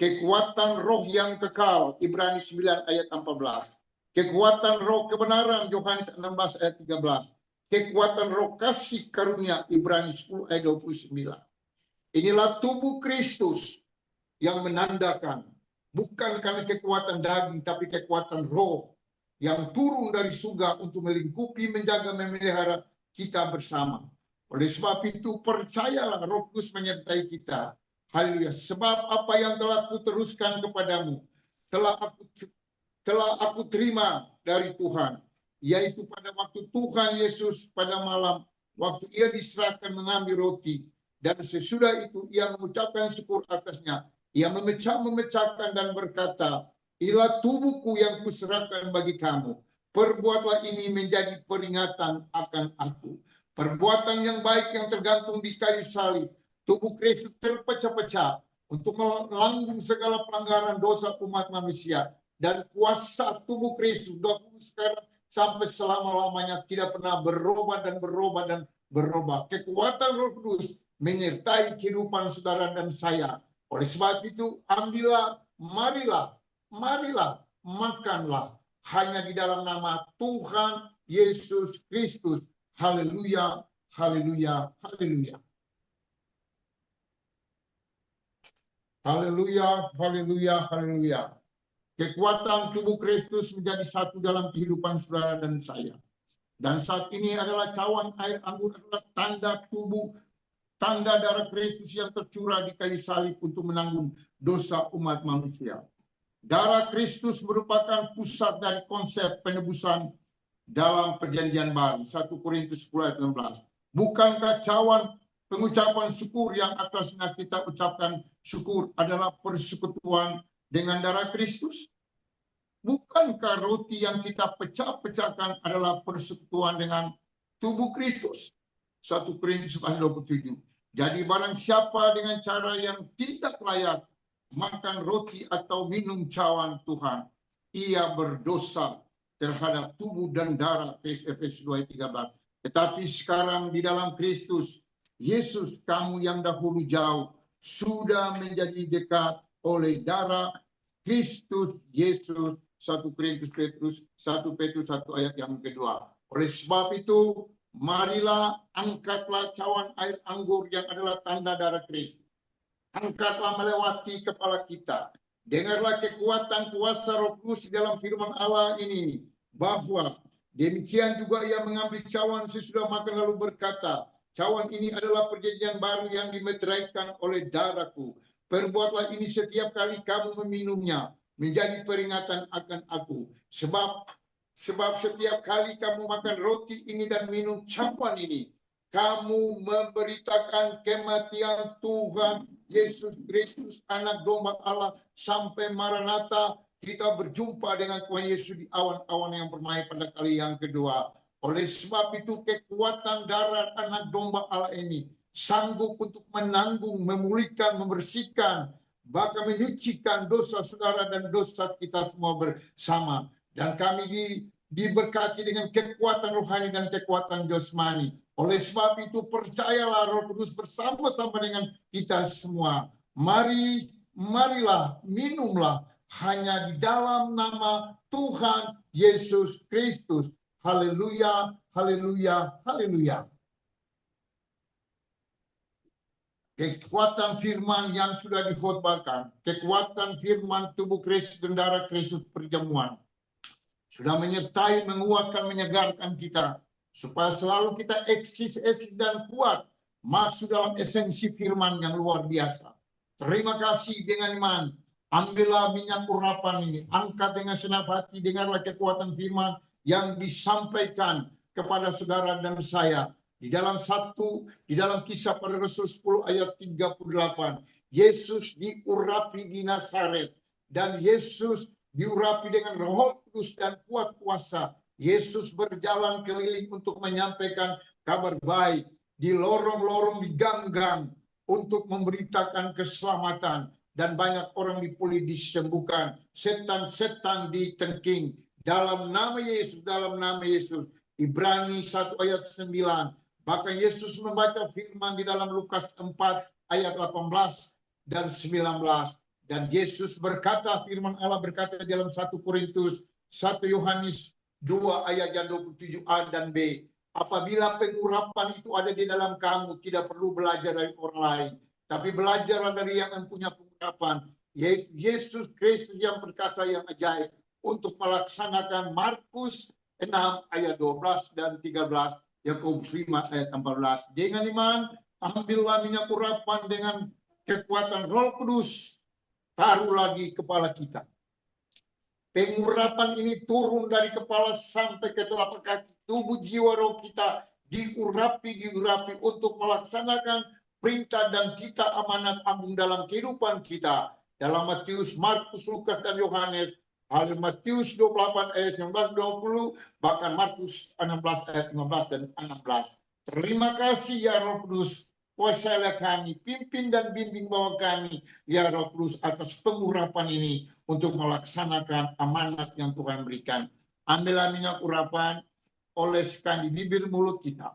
kekuatan roh yang kekal, Ibrani 9 ayat 14. Kekuatan roh kebenaran, Yohanes 16 ayat 13. Kekuatan roh kasih karunia, Ibrani 10 ayat 29. Inilah tubuh Kristus yang menandakan, bukan karena kekuatan daging, tapi kekuatan roh yang turun dari surga untuk melingkupi, menjaga, memelihara kita bersama. Oleh sebab itu, percayalah Roh Kudus menyertai kita. Haleluya. Sebab apa yang telah kuteruskan kepadamu, telah aku terima dari Tuhan, yaitu pada waktu Tuhan Yesus pada malam, waktu ia diserahkan mengambil roti, dan sesudah itu ia mengucapkan syukur atasnya. Ia memecahkan dan berkata, inilah tubuhku yang kuserahkan bagi kamu. Perbuatlah ini menjadi peringatan akan aku. Perbuatan yang baik yang tergantung di kayu salib. Tubuh Kristus terpecah-pecah untuk melanggung segala pelanggaran dosa umat manusia. Dan kuasa tubuh Kristus sekarang sampai selama-lamanya tidak pernah berubah dan berubah dan berubah. Kekuatan Roh Kudus menyertai kehidupan saudara dan saya. Oleh sebab itu, ambillah, marilah, makanlah hanya di dalam nama Tuhan Yesus Kristus. Haleluya, haleluya, haleluya. Haleluya, haleluya, haleluya. Kekuatan tubuh Kristus menjadi satu dalam kehidupan saudara dan saya. Dan saat ini adalah cawan air anggur adalah tanda tubuh, tanda darah Kristus yang tercurah di kayu salib untuk menanggung dosa umat manusia. Darah Kristus merupakan pusat dari konsep penebusan dalam perjanjian baru. 1 Korintus 10 ayat 16. Bukankah cawan pengucapan syukur yang atasnya kita ucapkan syukur adalah persekutuan dengan darah Kristus? Bukankah roti yang kita pecah-pecahkan adalah persekutuan dengan tubuh Kristus? 1 Korintus 27. Jadi barang siapa dengan cara yang tidak layak makan roti atau minum cawan Tuhan, ia berdosa terhadap tubuh dan darah, Efesus 2:13. Tetapi sekarang di dalam Kristus Yesus, kamu yang dahulu jauh sudah menjadi dekat oleh darah Kristus Yesus. 1 Petrus 1 ayat yang kedua. Oleh sebab itu, marilah angkatlah cawan air anggur yang adalah tanda darah Kristus. Angkatlah melewati kepala kita. Dengarlah kekuatan kuasa Roh Kudus dalam firman Allah ini, bahwa demikian juga ia mengambil cawan sesudah makan lalu berkata, cawan ini adalah perjanjian baru yang dimeteraikan oleh darahku. Perbuatlah ini setiap kali kamu meminumnya, menjadi peringatan akan aku. Sebab setiap kali kamu makan roti ini dan minum cawan ini, kamu memberitakan kematian Tuhan Yesus Kristus, anak domba Allah, sampai Maranatha, kita berjumpa dengan Tuhan Yesus di awan-awan yang bermain pada kali yang kedua. Oleh sebab itu, kekuatan darah anak domba Allah ini sanggup untuk menanggung, memulihkan, membersihkan, bahkan menyucikan dosa saudara dan dosa kita semua bersama. Dan kami diberkati dengan kekuatan rohani dan kekuatan jasmani. Oleh sebab itu, percayalah Roh Kudus bersama-sama dengan kita semua. Marilah, minumlah hanya di dalam nama Tuhan Yesus Kristus. Haleluya, haleluya, haleluya. kekuatan firman yang sudah dikhotbahkan, kekuatan firman tubuh Kristus dan darah Kristus perjamuan, sudah menyertai, menguatkan, menyegarkan kita, supaya selalu kita eksis dan kuat masuk dalam esensi firman yang luar biasa. Terima kasih dengan iman. Ambillah minyak urapan ini, angkat dengan senang hati, dengarlah kekuatan firman yang disampaikan kepada saudara dan saya. Di dalam Kisah Para Rasul 10 ayat 38, Yesus diurapi di Nazaret, dan Yesus diurapi dengan Roh Kudus dan kuat kuasa. Yesus berjalan keliling untuk menyampaikan kabar baik di lorong-lorong, di gang-gang, untuk memberitakan keselamatan, dan banyak orang dipulih, disembuhkan, setan-setan ditengking dalam nama Yesus, dalam nama Yesus. Ibrani 1 ayat 9. Bahkan Yesus membaca firman di dalam Lukas 4 ayat 18 dan 19. Dan Yesus berkata, firman Allah berkata dalam 1 Yohanes 2 ayat yang 27a dan b. Apabila pengurapan itu ada di dalam kamu, tidak perlu belajar dari orang lain, tapi belajarlah dari yang mempunyai pengurapan, yaitu Yesus Kristus yang perkasa, yang ajaib, untuk melaksanakan Markus 6 ayat 12 dan 13, Yakobus 5 ayat 14. Dengan iman, ambillah minyak urapan dengan kekuatan Roh Kudus, taruhlah di kepala kita. Pengurapan ini turun dari kepala sampai ke telapak kaki, tubuh jiwa roh kita diurapi untuk melaksanakan perintah dan titah amanat agung dalam kehidupan kita. Dalam Matius, Markus, Lukas, dan Yohanes, Matius 28 ayat 19-20, bahkan Markus 16 ayat 15 dan 16. Terima kasih ya Roh Kudus, kuasailah kami, pimpin dan bimbing bawa kami ya Roh Kudus atas pengurapan ini untuk melaksanakan amanat yang Tuhan berikan. Ambillah minyak urapan, oleskan di bibir mulut kita,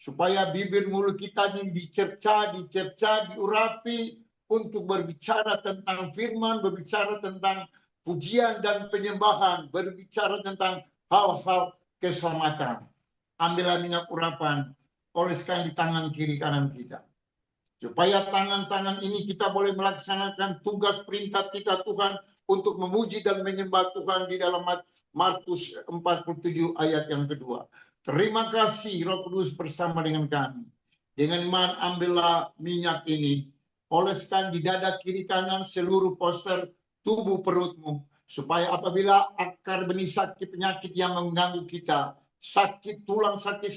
supaya bibir mulut kita ini dicerca, diurapi untuk berbicara tentang firman, berbicara tentang pujian dan penyembahan, berbicara tentang hal-hal keselamatan. Ambillah minyak urapan, oleskan di tangan kiri kanan kita, supaya tangan-tangan ini kita boleh melaksanakan tugas perintah kita Tuhan untuk memuji dan menyembah Tuhan di dalam Markus 47 ayat yang kedua. Terima kasih Roh Kudus bersama dengan kami. Dengan iman ambillah minyak ini, oleskan di dada kiri kanan seluruh poster tubuh perutmu, supaya apabila akar benih sakit penyakit yang mengganggu kita, sakit tulang, sakit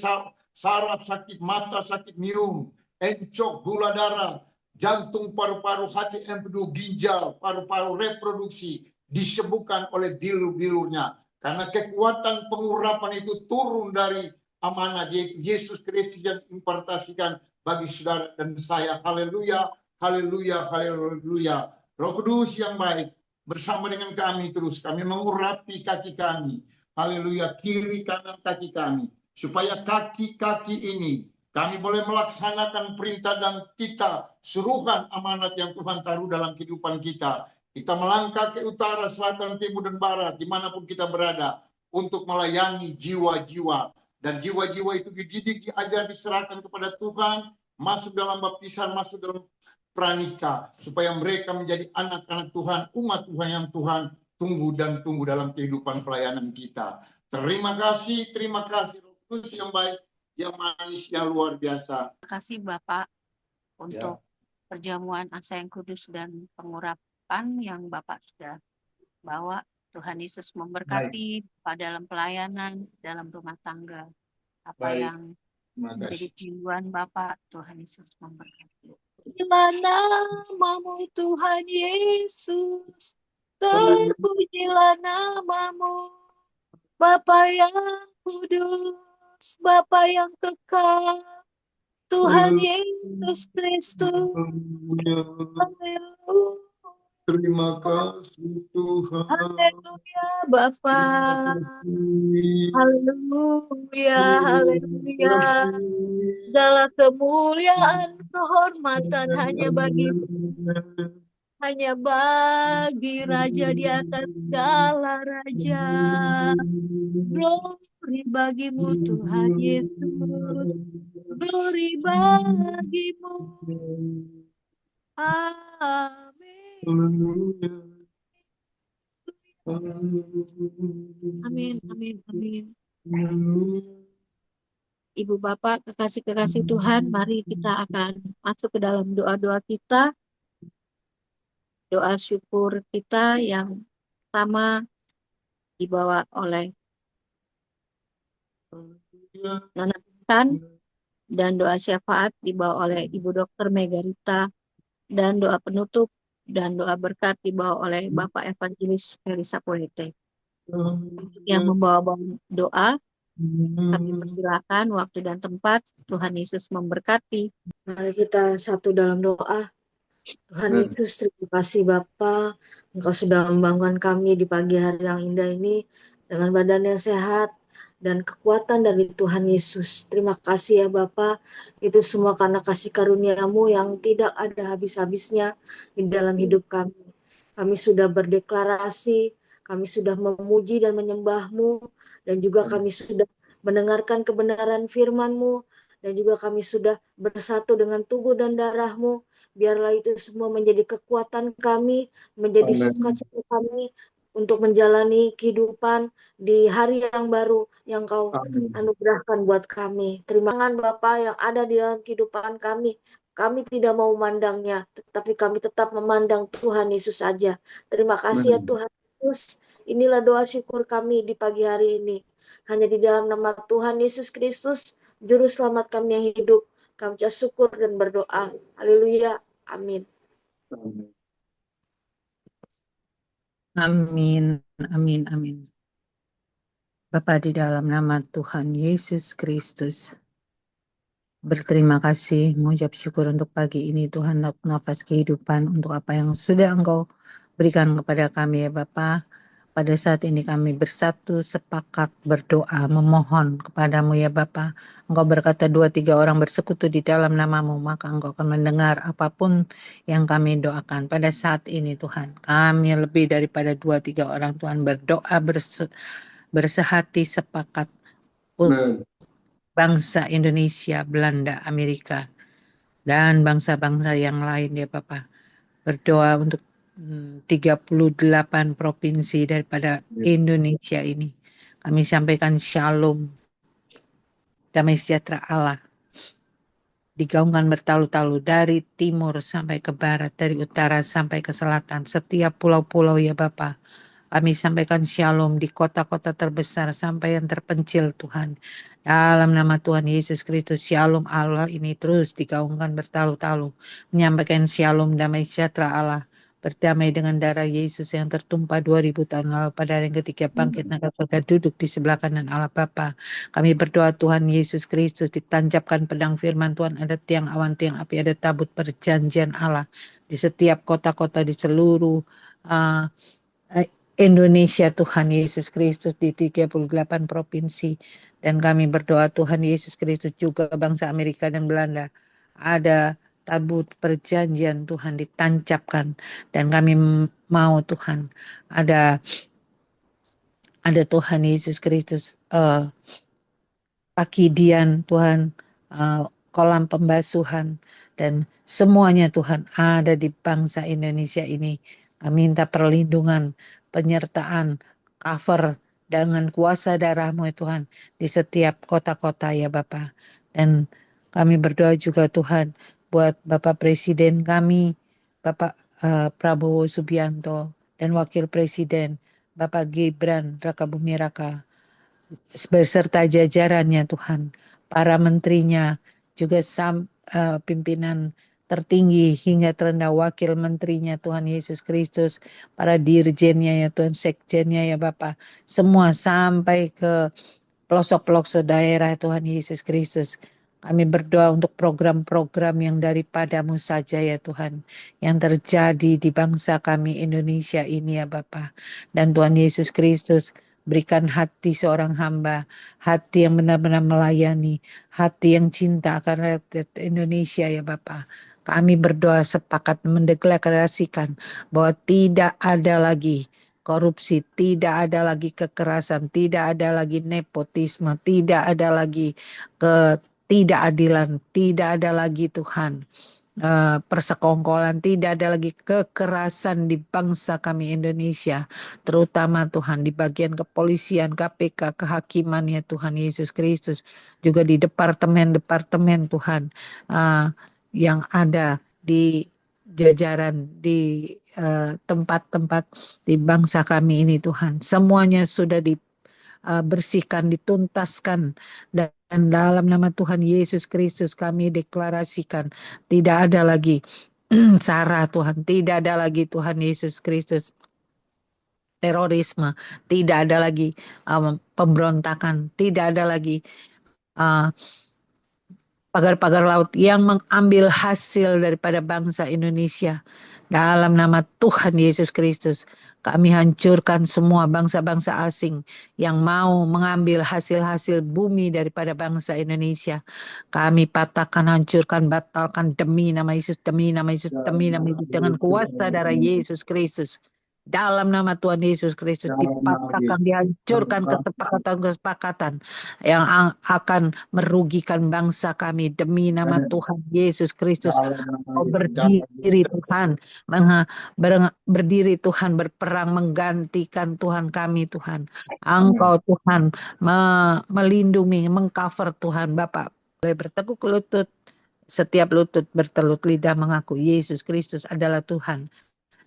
saraf, sakit mata, sakit minum, encok, gula darah, jantung, paru-paru, hati, empedu, ginjal, paru-paru, reproduksi, disembuhkan oleh bilu-bilunya. Karena kekuatan pengurapan itu turun dari amanah Yesus Kristus yang diimpartasikan bagi saudara dan saya. Haleluya, haleluya, haleluya. Roh Kudus yang baik bersama dengan kami terus. Kami mengurapi kaki kami. Haleluya, kiri kanan kaki kami. Supaya kaki-kaki ini kami boleh melaksanakan perintah dan titah suruhan amanat yang Tuhan taruh dalam kehidupan kita. Kita melangkah ke utara, selatan, timur, dan barat, dimanapun kita berada, untuk melayani jiwa-jiwa. Dan jiwa-jiwa itu dididik, diajar, diserahkan kepada Tuhan, masuk dalam baptisan, masuk dalam pranikah, supaya mereka menjadi anak-anak Tuhan, umat Tuhan yang Tuhan tunggu dan tunggu dalam kehidupan pelayanan kita. Terima kasih Roh Kudus yang baik, yang manis, yang luar biasa. Terima kasih Bapak untuk perjamuan asa yang kudus dan pengurapan yang Bapak sudah bawa. Tuhan Yesus memberkati pada dalam pelayanan, dalam rumah tangga. Apa yang menjadi tujuan Bapak, Tuhan Yesus memberkati. Pujilah namamu Tuhan Yesus, terpujilah namamu, Bapa yang kudus, Bapa yang kekal, Tuhan Yesus Kristus. Haleluya. Terima kasih Tuhan. Haleluya Bapa. Haleluya, haleluya. Segala kemuliaan, kehormatan hanya bagi Raja di atas segala raja. Glory bagimu Tuhan Yesus. Glory bagimu. Amin. Amin, amin, amin. Ibu Bapak, kekasih-kekasih Tuhan, mari kita akan masuk ke dalam doa-doa kita, doa syukur kita yang pertama dibawa oleh Nana Intan, dan doa syafaat dibawa oleh Ibu Dr. Megarita, dan doa penutup dan doa berkat dibawa oleh Bapak Evangelis Elisa Polite. Untuk yang membawa doa, kami persilakan waktu dan tempat. Tuhan Yesus memberkati. Mari kita satu dalam doa. Tuhan Yesus, terima kasih Bapa, Engkau sudah membangunkan kami di pagi hari yang indah ini dengan badan yang sehat dan kekuatan dari Tuhan Yesus. Terima kasih ya Bapa, itu semua karena kasih karunia-Mu yang tidak ada habis-habisnya di dalam hidup kami. Kami sudah berdeklarasi, kami sudah memuji dan menyembah-Mu, dan juga kami sudah mendengarkan kebenaran firman-Mu, dan juga kami sudah bersatu dengan tubuh dan darah-Mu. Biarlah itu semua menjadi kekuatan kami, menjadi sukacita kami untuk menjalani kehidupan di hari yang baru yang Kau anugerahkan buat kami. Terima kasih Bapa yang ada di dalam kehidupan kami. Kami tidak mau memandangnya, tetapi kami tetap memandang Tuhan Yesus saja. Terima kasih ya Tuhan Yesus. Inilah doa syukur kami di pagi hari ini. Hanya di dalam nama Tuhan Yesus Kristus, Juru Selamat kami yang hidup, kami ucap syukur dan berdoa. Haleluya. Amin. Amin, amin, amin. Bapa, di dalam nama Tuhan Yesus Kristus, berterima kasih, mengucap syukur untuk pagi ini Tuhan, untuk nafas kehidupan, untuk apa yang sudah Engkau berikan kepada kami ya Bapa. Pada saat ini kami bersatu sepakat berdoa memohon kepadamu ya Bapa. Engkau berkata 2-3 orang bersekutu di dalam namamu, maka Engkau akan mendengar apapun yang kami doakan. Pada saat ini Tuhan, kami lebih daripada 2-3 orang Tuhan berdoa bersehati sepakat untuk bangsa Indonesia, Belanda, Amerika, dan bangsa-bangsa yang lain ya Bapa. Berdoa untuk 38 provinsi daripada Indonesia ini. Kami sampaikan shalom, damai sejahtera Allah digaungkan bertalu-talu dari timur sampai ke barat, dari utara sampai ke selatan, setiap pulau-pulau ya Bapa. Kami sampaikan shalom di kota-kota terbesar sampai yang terpencil Tuhan. Dalam nama Tuhan Yesus Kristus, shalom Allah ini terus digaungkan bertalu-talu. Menyampaikan shalom damai sejahtera Allah. Berdamai dengan darah Yesus yang tertumpah 2000 tahun lalu pada hari yang ketiga bangkit naga surga duduk di sebelah kanan Allah Bapa. Kami berdoa Tuhan Yesus Kristus ditancapkan pedang firman Tuhan, ada tiang awan, tiang api, ada tabut perjanjian Allah di setiap kota-kota di seluruh Indonesia Tuhan Yesus Kristus di 38 provinsi. Dan kami berdoa Tuhan Yesus Kristus juga bangsa Amerika dan Belanda ada tabut perjanjian Tuhan ditancapkan, dan kami mau Tuhan ada Tuhan Yesus Kristus pakidian Tuhan, kolam pembasuhan, dan semuanya Tuhan ada di bangsa Indonesia ini. Kami minta perlindungan, penyertaan, cover dengan kuasa darah-Mu Tuhan di setiap kota-kota ya Bapa. Dan kami berdoa juga Tuhan buat Bapak Presiden kami, Bapak Prabowo Subianto, dan Wakil Presiden Bapak Gibran Rakabuming Raka beserta jajarannya Tuhan, para menterinya, juga pimpinan tertinggi hingga terendah wakil menterinya Tuhan Yesus Kristus, para dirjennya ya Tuhan, sekjennya ya Bapak, semua sampai ke pelosok-pelosok daerah Tuhan Yesus Kristus. Kami berdoa untuk program-program yang daripada-Mu saja ya Tuhan, yang terjadi di bangsa kami Indonesia ini ya Bapa. Dan Tuhan Yesus Kristus, berikan hati seorang hamba, hati yang benar-benar melayani, hati yang cinta akan rakyat Indonesia ya Bapa. Kami berdoa sepakat mendeklarasikan bahwa tidak ada lagi korupsi, tidak ada lagi kekerasan, tidak ada lagi nepotisme, tidak ada lagi ketidakadilan, tidak ada lagi Tuhan persekongkolan, tidak ada lagi kekerasan di bangsa kami Indonesia, terutama Tuhan di bagian kepolisian, KPK, kehakiman ya Tuhan Yesus Kristus, juga di departemen-departemen Tuhan yang ada di jajaran di tempat-tempat di bangsa kami ini Tuhan, semuanya sudah bersihkan, dituntaskan, dan dalam nama Tuhan Yesus Kristus kami deklarasikan tidak ada lagi SARA Tuhan, tidak ada lagi Tuhan Yesus Kristus terorisme, tidak ada lagi pemberontakan, tidak ada lagi pagar-pagar laut yang mengambil hasil daripada bangsa Indonesia. Dalam nama Tuhan Yesus Kristus, kami hancurkan semua bangsa-bangsa asing yang mau mengambil hasil-hasil bumi daripada bangsa Indonesia. Kami patahkan, hancurkan, batalkan demi nama Yesus, demi nama Yesus, demi nama Yesus, dengan kuasa darah Yesus Kristus. Dalam nama Tuhan Yesus Kristus dipatahkan, dihancurkan kesepakatan-kesepakatan yang akan merugikan bangsa kami demi nama Tuhan Yesus Kristus. Kau berdiri Tuhan, berdiri Tuhan, berperang menggantikan Tuhan kami Tuhan. Engkau Tuhan melindungi, mengcover Tuhan. Bapak boleh bertekuk lutut, setiap lutut bertelut lidah mengaku Yesus Kristus adalah Tuhan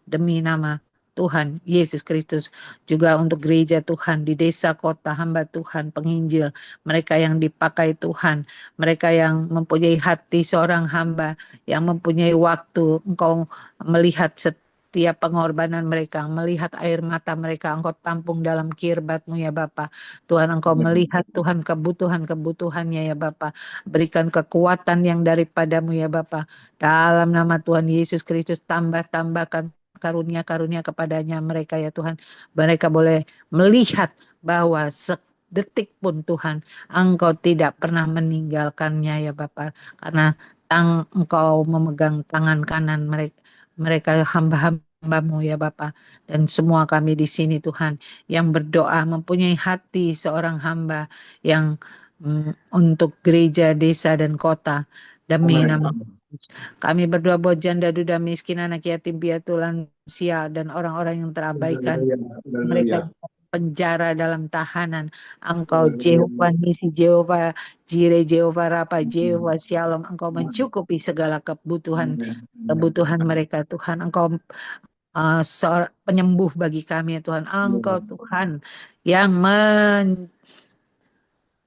demi nama Tuhan Yesus Kristus. Juga untuk gereja Tuhan di desa kota hamba Tuhan penginjil, mereka yang dipakai Tuhan, mereka yang mempunyai hati seorang hamba, yang mempunyai waktu, Engkau melihat setiap pengorbanan mereka, melihat air mata mereka, Engkau tampung dalam kirbat-Mu ya Bapa. Tuhan, Engkau melihat Tuhan kebutuhannya ya Bapa. Berikan kekuatan yang daripada-Mu ya Bapa. Dalam nama Tuhan Yesus Kristus, tambahkan karunia-karunia kepadanya mereka ya Tuhan. Mereka boleh melihat bahwa sedetik pun Tuhan Engkau tidak pernah meninggalkannya ya Bapa, karena Engkau memegang tangan kanan mereka hamba-hamba-Mu ya Bapa. Dan semua kami di sini Tuhan yang berdoa mempunyai hati seorang hamba yang untuk gereja, desa dan kota demi nama kami berdoa buat janda, duda, miskin, anak yatim, piatu, lansia, dan orang-orang yang terabaikan. Mereka penjara dalam tahanan. Engkau Jehovah Nisi, Jehovah Jireh, Jehovah Rafa, Jehovah Shalom. Engkau mencukupi segala kebutuhan mereka Tuhan. Engkau penyembuh bagi kami ya Tuhan. Engkau Tuhan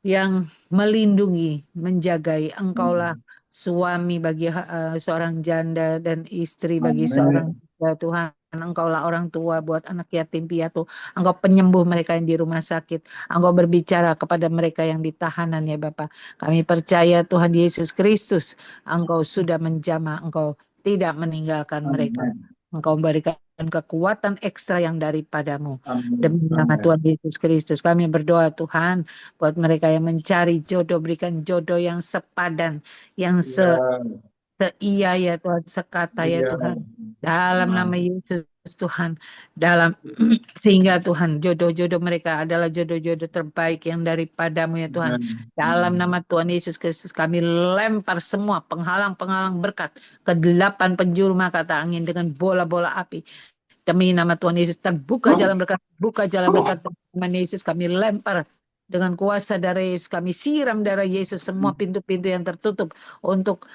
yang melindungi, menjagai. Engkaulah suami bagi seorang janda dan istri bagi seorang janda Tuhan. Engkaulah orang tua buat anak yatim piatu. Engkau penyembuh mereka yang di rumah sakit. Engkau berbicara kepada mereka yang di tahanan ya Bapak. Kami percaya Tuhan Yesus Kristus, Engkau sudah menjamah, Engkau tidak meninggalkan mereka. Engkau memberikan kekuatan ekstra yang daripada-Mu. Demi nama Tuhan Yesus Kristus kami berdoa Tuhan buat mereka yang mencari jodoh, berikan jodoh yang sepadan, yang seia ya Tuhan, sekata ya Tuhan. Dalam nama Yesus Tuhan, sehingga Tuhan jodoh-jodoh mereka adalah jodoh-jodoh terbaik yang daripada-Mu ya Tuhan. Dalam nama Tuhan Yesus Kristus kami lempar semua penghalang-penghalang berkat ke 8 penjuru kata angin dengan bola-bola api. Demi nama Tuhan Yesus terbuka jalan berkat, buka jalan berkat Tuhan Yesus kami lempar dengan kuasa darah Yesus, kami siram darah Yesus semua pintu-pintu yang tertutup untuk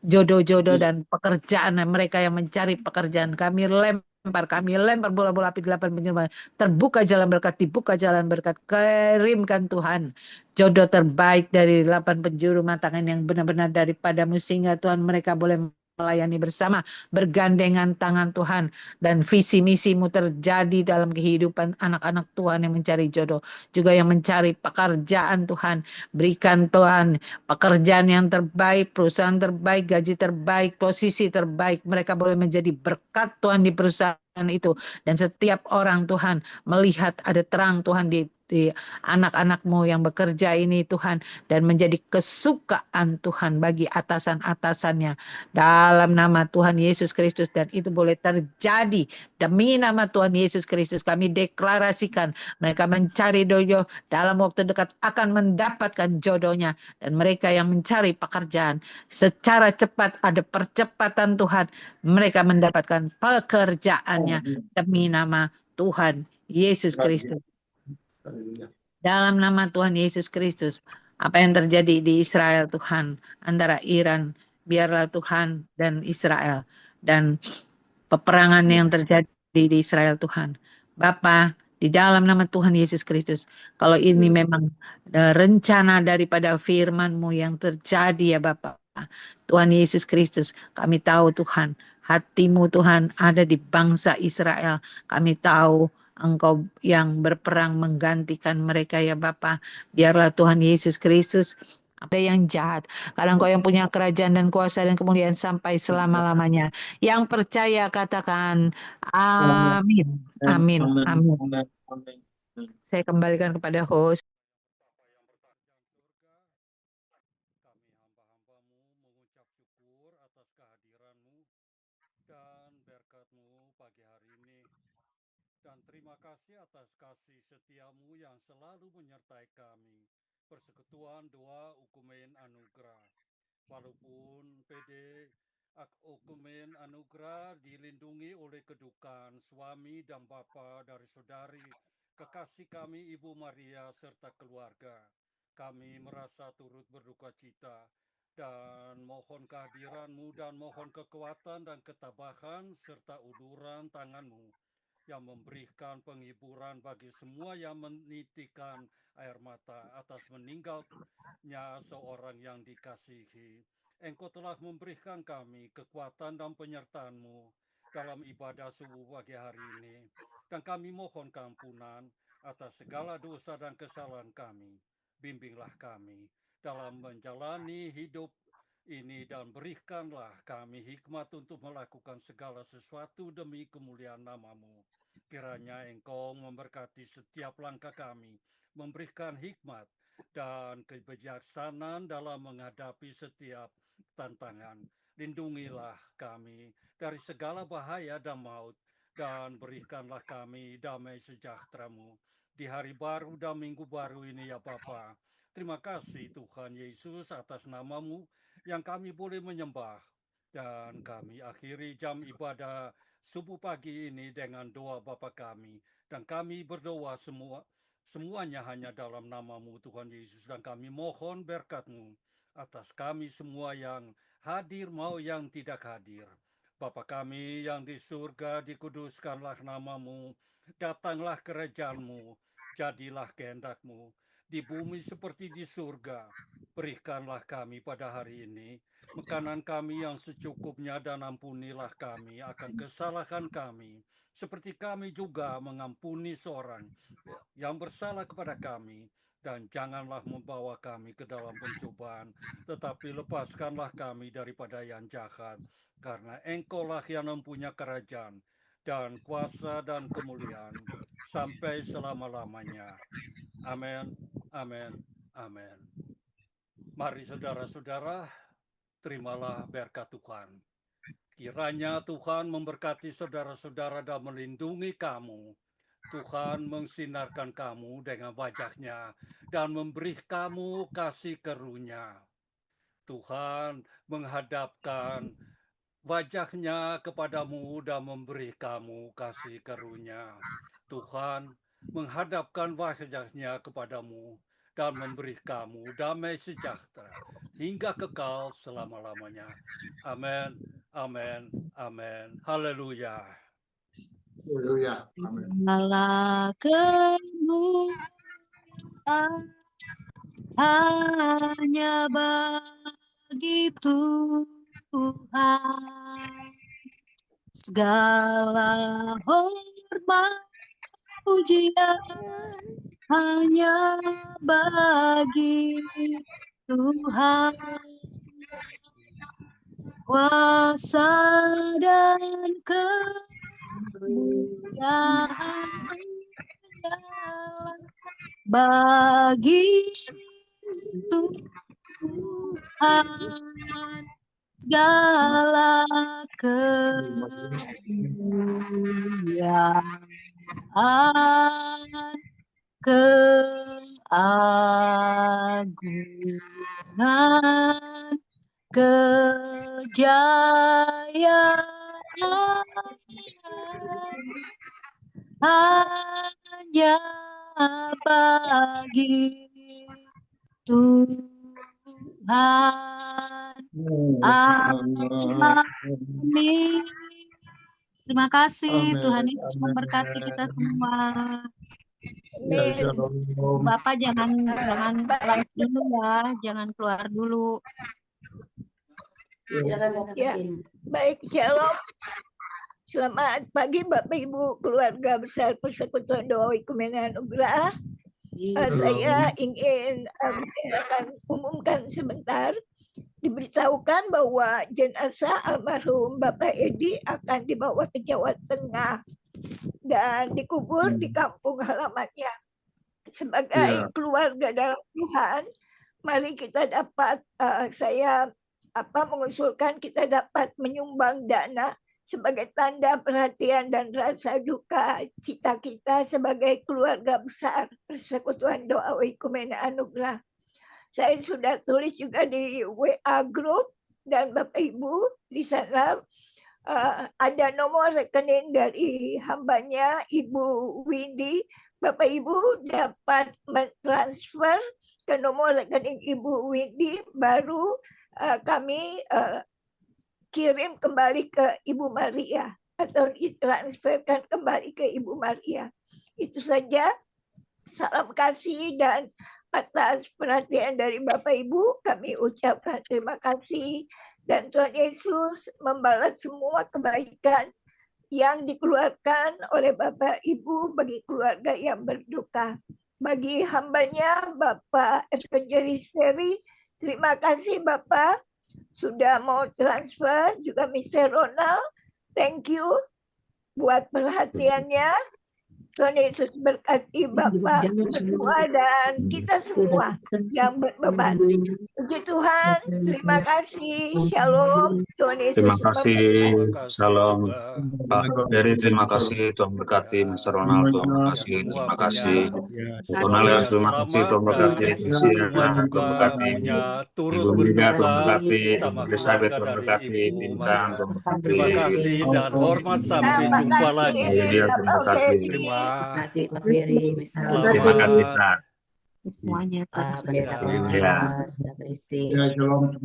jodoh-jodoh dan pekerjaan mereka yang mencari pekerjaan. Kami lempar bola-bola api 8 penjuru. Terbuka jalan berkat, dibuka jalan berkat. Kirimkan Tuhan jodoh terbaik dari 8 penjuru mata angin yang benar-benar daripada-Mu, sehingga Tuhan mereka boleh melayani bersama, bergandengan tangan Tuhan, dan visi misi-Mu terjadi dalam kehidupan anak-anak Tuhan yang mencari jodoh, juga yang mencari pekerjaan Tuhan. Berikan Tuhan pekerjaan yang terbaik, perusahaan terbaik, gaji terbaik, posisi terbaik. Mereka boleh menjadi berkat Tuhan di perusahaan itu, dan setiap orang Tuhan melihat ada terang Tuhan di di anak-anak-Mu yang bekerja ini Tuhan, dan menjadi kesukaan Tuhan bagi atasan-atasannya dalam nama Tuhan Yesus Kristus. Dan itu boleh terjadi demi nama Tuhan Yesus Kristus. Kami deklarasikan mereka mencari jodoh dalam waktu dekat akan mendapatkan jodohnya, dan mereka yang mencari pekerjaan secara cepat ada percepatan Tuhan, mereka mendapatkan pekerjaannya demi nama Tuhan Yesus Kristus. Dalam nama Tuhan Yesus Kristus, apa yang terjadi di Israel Tuhan, antara Iran, biarlah Tuhan dan Israel, dan peperangan yang terjadi di Israel Tuhan. Bapa, di dalam nama Tuhan Yesus Kristus, kalau ini memang rencana daripada firman-Mu yang terjadi ya Bapa, Tuhan Yesus Kristus, kami tahu Tuhan, hati-Mu Tuhan ada di bangsa Israel. Kami tahu Engkau yang berperang menggantikan mereka ya Bapa. Biarlah Tuhan Yesus Kristus, ada yang jahat, karena Engkau yang punya kerajaan dan kuasa dan kemuliaan sampai selama-lamanya. Yang percaya katakan amin. Amin. Amin. Saya kembalikan kepada host. Kami hamba-hamba-Mu mengucap syukur atas kehadiran-Mu dan berkat-Mu pagi hari ini. Dan terima kasih atas kasih setia-Mu yang selalu menyertai kami. Persekutuan doa Ukumen Anugerah. Walaupun PD Ukumen Anugerah dilindungi oleh kedukaan suami dan bapa dari saudari kekasih kami Ibu Maria serta keluarga, kami merasa turut berduka cita dan mohon kehadiran-Mu dan mohon kekuatan dan ketabahan serta uluran tangan-Mu yang memberikan penghiburan bagi semua yang menitikan air mata atas meninggalnya seorang yang dikasihi. Engkau telah memberikan kami kekuatan dan penyertaan-Mu dalam ibadah subuh pagi hari ini. Dan kami mohon keampunan atas segala dosa dan kesalahan kami. Bimbinglah kami dalam menjalani hidup ini dan berikanlah kami hikmat untuk melakukan segala sesuatu demi kemuliaan nama-Mu. Kiranya Engkau memberkati setiap langkah kami, memberikan hikmat dan kebijaksanaan dalam menghadapi setiap tantangan. Lindungilah kami dari segala bahaya dan maut, dan berikanlah kami damai sejahtera-Mu di hari baru dan minggu baru ini ya Bapa. Terima kasih Tuhan Yesus atas nama-Mu yang kami boleh menyembah. Dan kami akhiri jam ibadah subuh pagi ini dengan doa Bapa kami. Dan kami berdoa semuanya hanya dalam nama-Mu Tuhan Yesus. Dan kami mohon berkat-Mu atas kami semua yang hadir mau yang tidak hadir. Bapa kami yang di surga, dikuduskanlah nama-Mu. Datanglah kerajaan-Mu. Jadilah kehendak-Mu di bumi seperti di surga. Berikanlah kami pada hari ini makanan kami yang secukupnya, dan ampunilah kami akan kesalahan kami, seperti kami juga mengampuni seorang yang bersalah kepada kami. Dan janganlah membawa kami ke dalam pencobaan, tetapi lepaskanlah kami daripada yang jahat, karena Engkau-lah yang mempunyai kerajaan dan kuasa dan kemuliaan sampai selama-lamanya. Amin, amin, amin. Mari saudara-saudara, terimalah berkat Tuhan. Kiranya Tuhan memberkati saudara-saudara dan melindungi kamu. Tuhan mensinarkan kamu dengan wajah-Nya dan memberi kamu kasih karunia. Tuhan menghadapkan wajah-Nya kepadamu dan memberi kamu kasih karunia. Tuhan menghadapkan wajah-Nya kepadamu dan memberi kamu damai sejahtera hingga kekal selama-lamanya. Amin, amin, amin. Haleluya. Haleluya. Amin. Allah kemuliaan hanya bagi Tuhan. Segala hormat pujian hanya bagi Tuhan. Kuasa dan kemuliaan bagi Tuhan segala kemuliaan, keagungan, kejayaan hanya bagi Tuhan. Amin. Terima kasih. Amin. Tuhan Yesus memberkati kita semua. Bapak jangan live dulu ya, jangan keluar dulu. Ya, baik, shalom. Selamat pagi Bapak Ibu keluarga besar Persekutuan Doa Oikumene Anugerah. Saya ingin akan umumkan sebentar, diberitahukan bahwa jenazah almarhum Bapak Edi akan dibawa ke Jawa Tengah dan dikubur di kampung halamannya. Sebagai keluarga dalam Tuhan, mari kita dapat saya mengusulkan kita dapat menyumbang dana sebagai tanda perhatian dan rasa duka cita kita sebagai keluarga besar Persekutuan Doa Oikumene Anugerah. Saya sudah tulis juga di WA Group dan Bapak Ibu di sana ada nomor rekening dari hambanya Ibu Windy. Bapak Ibu dapat mentransfer ke nomor rekening Ibu Windy, baru kami kirim kembali ke Ibu Maria atau ditransferkan kembali ke Ibu Maria. Itu saja. Salam kasih dan atas perhatian dari Bapak Ibu kami ucapkan terima kasih, dan Tuhan Yesus membalas semua kebaikan yang dikeluarkan oleh Bapak Ibu bagi keluarga yang berduka. Bagi hambanya Bapak Evangelis Ferry, terima kasih Bapak sudah mau transfer, juga Mr. Ronald, thank you buat perhatiannya. Tuhan Yesus berkati Bapak semua dan kita semua yang berbeban. Puji Tuhan, terima kasih, shalom. Tuhan Yesus Terima kasih, salam Pak Ferry, terima kasih, Tuhan berkati Mr. Ronald, Tuhan kasih, terima kasih Cornelius, terima kasih, Tuhan berkati Cecilia, Tuhan berkati Ibu Mega, Tuhan berkati Elizabeth, Tuhan berkati Bintang, Tuhan berkati Terima kasih dan hormat, sampai jumpa lagi. Tuhan berkati. Terima kasih Pak Ferry, Terima kasih Pak. Semuanya. Pendeta Thomas, Kristi. Ya, shalom.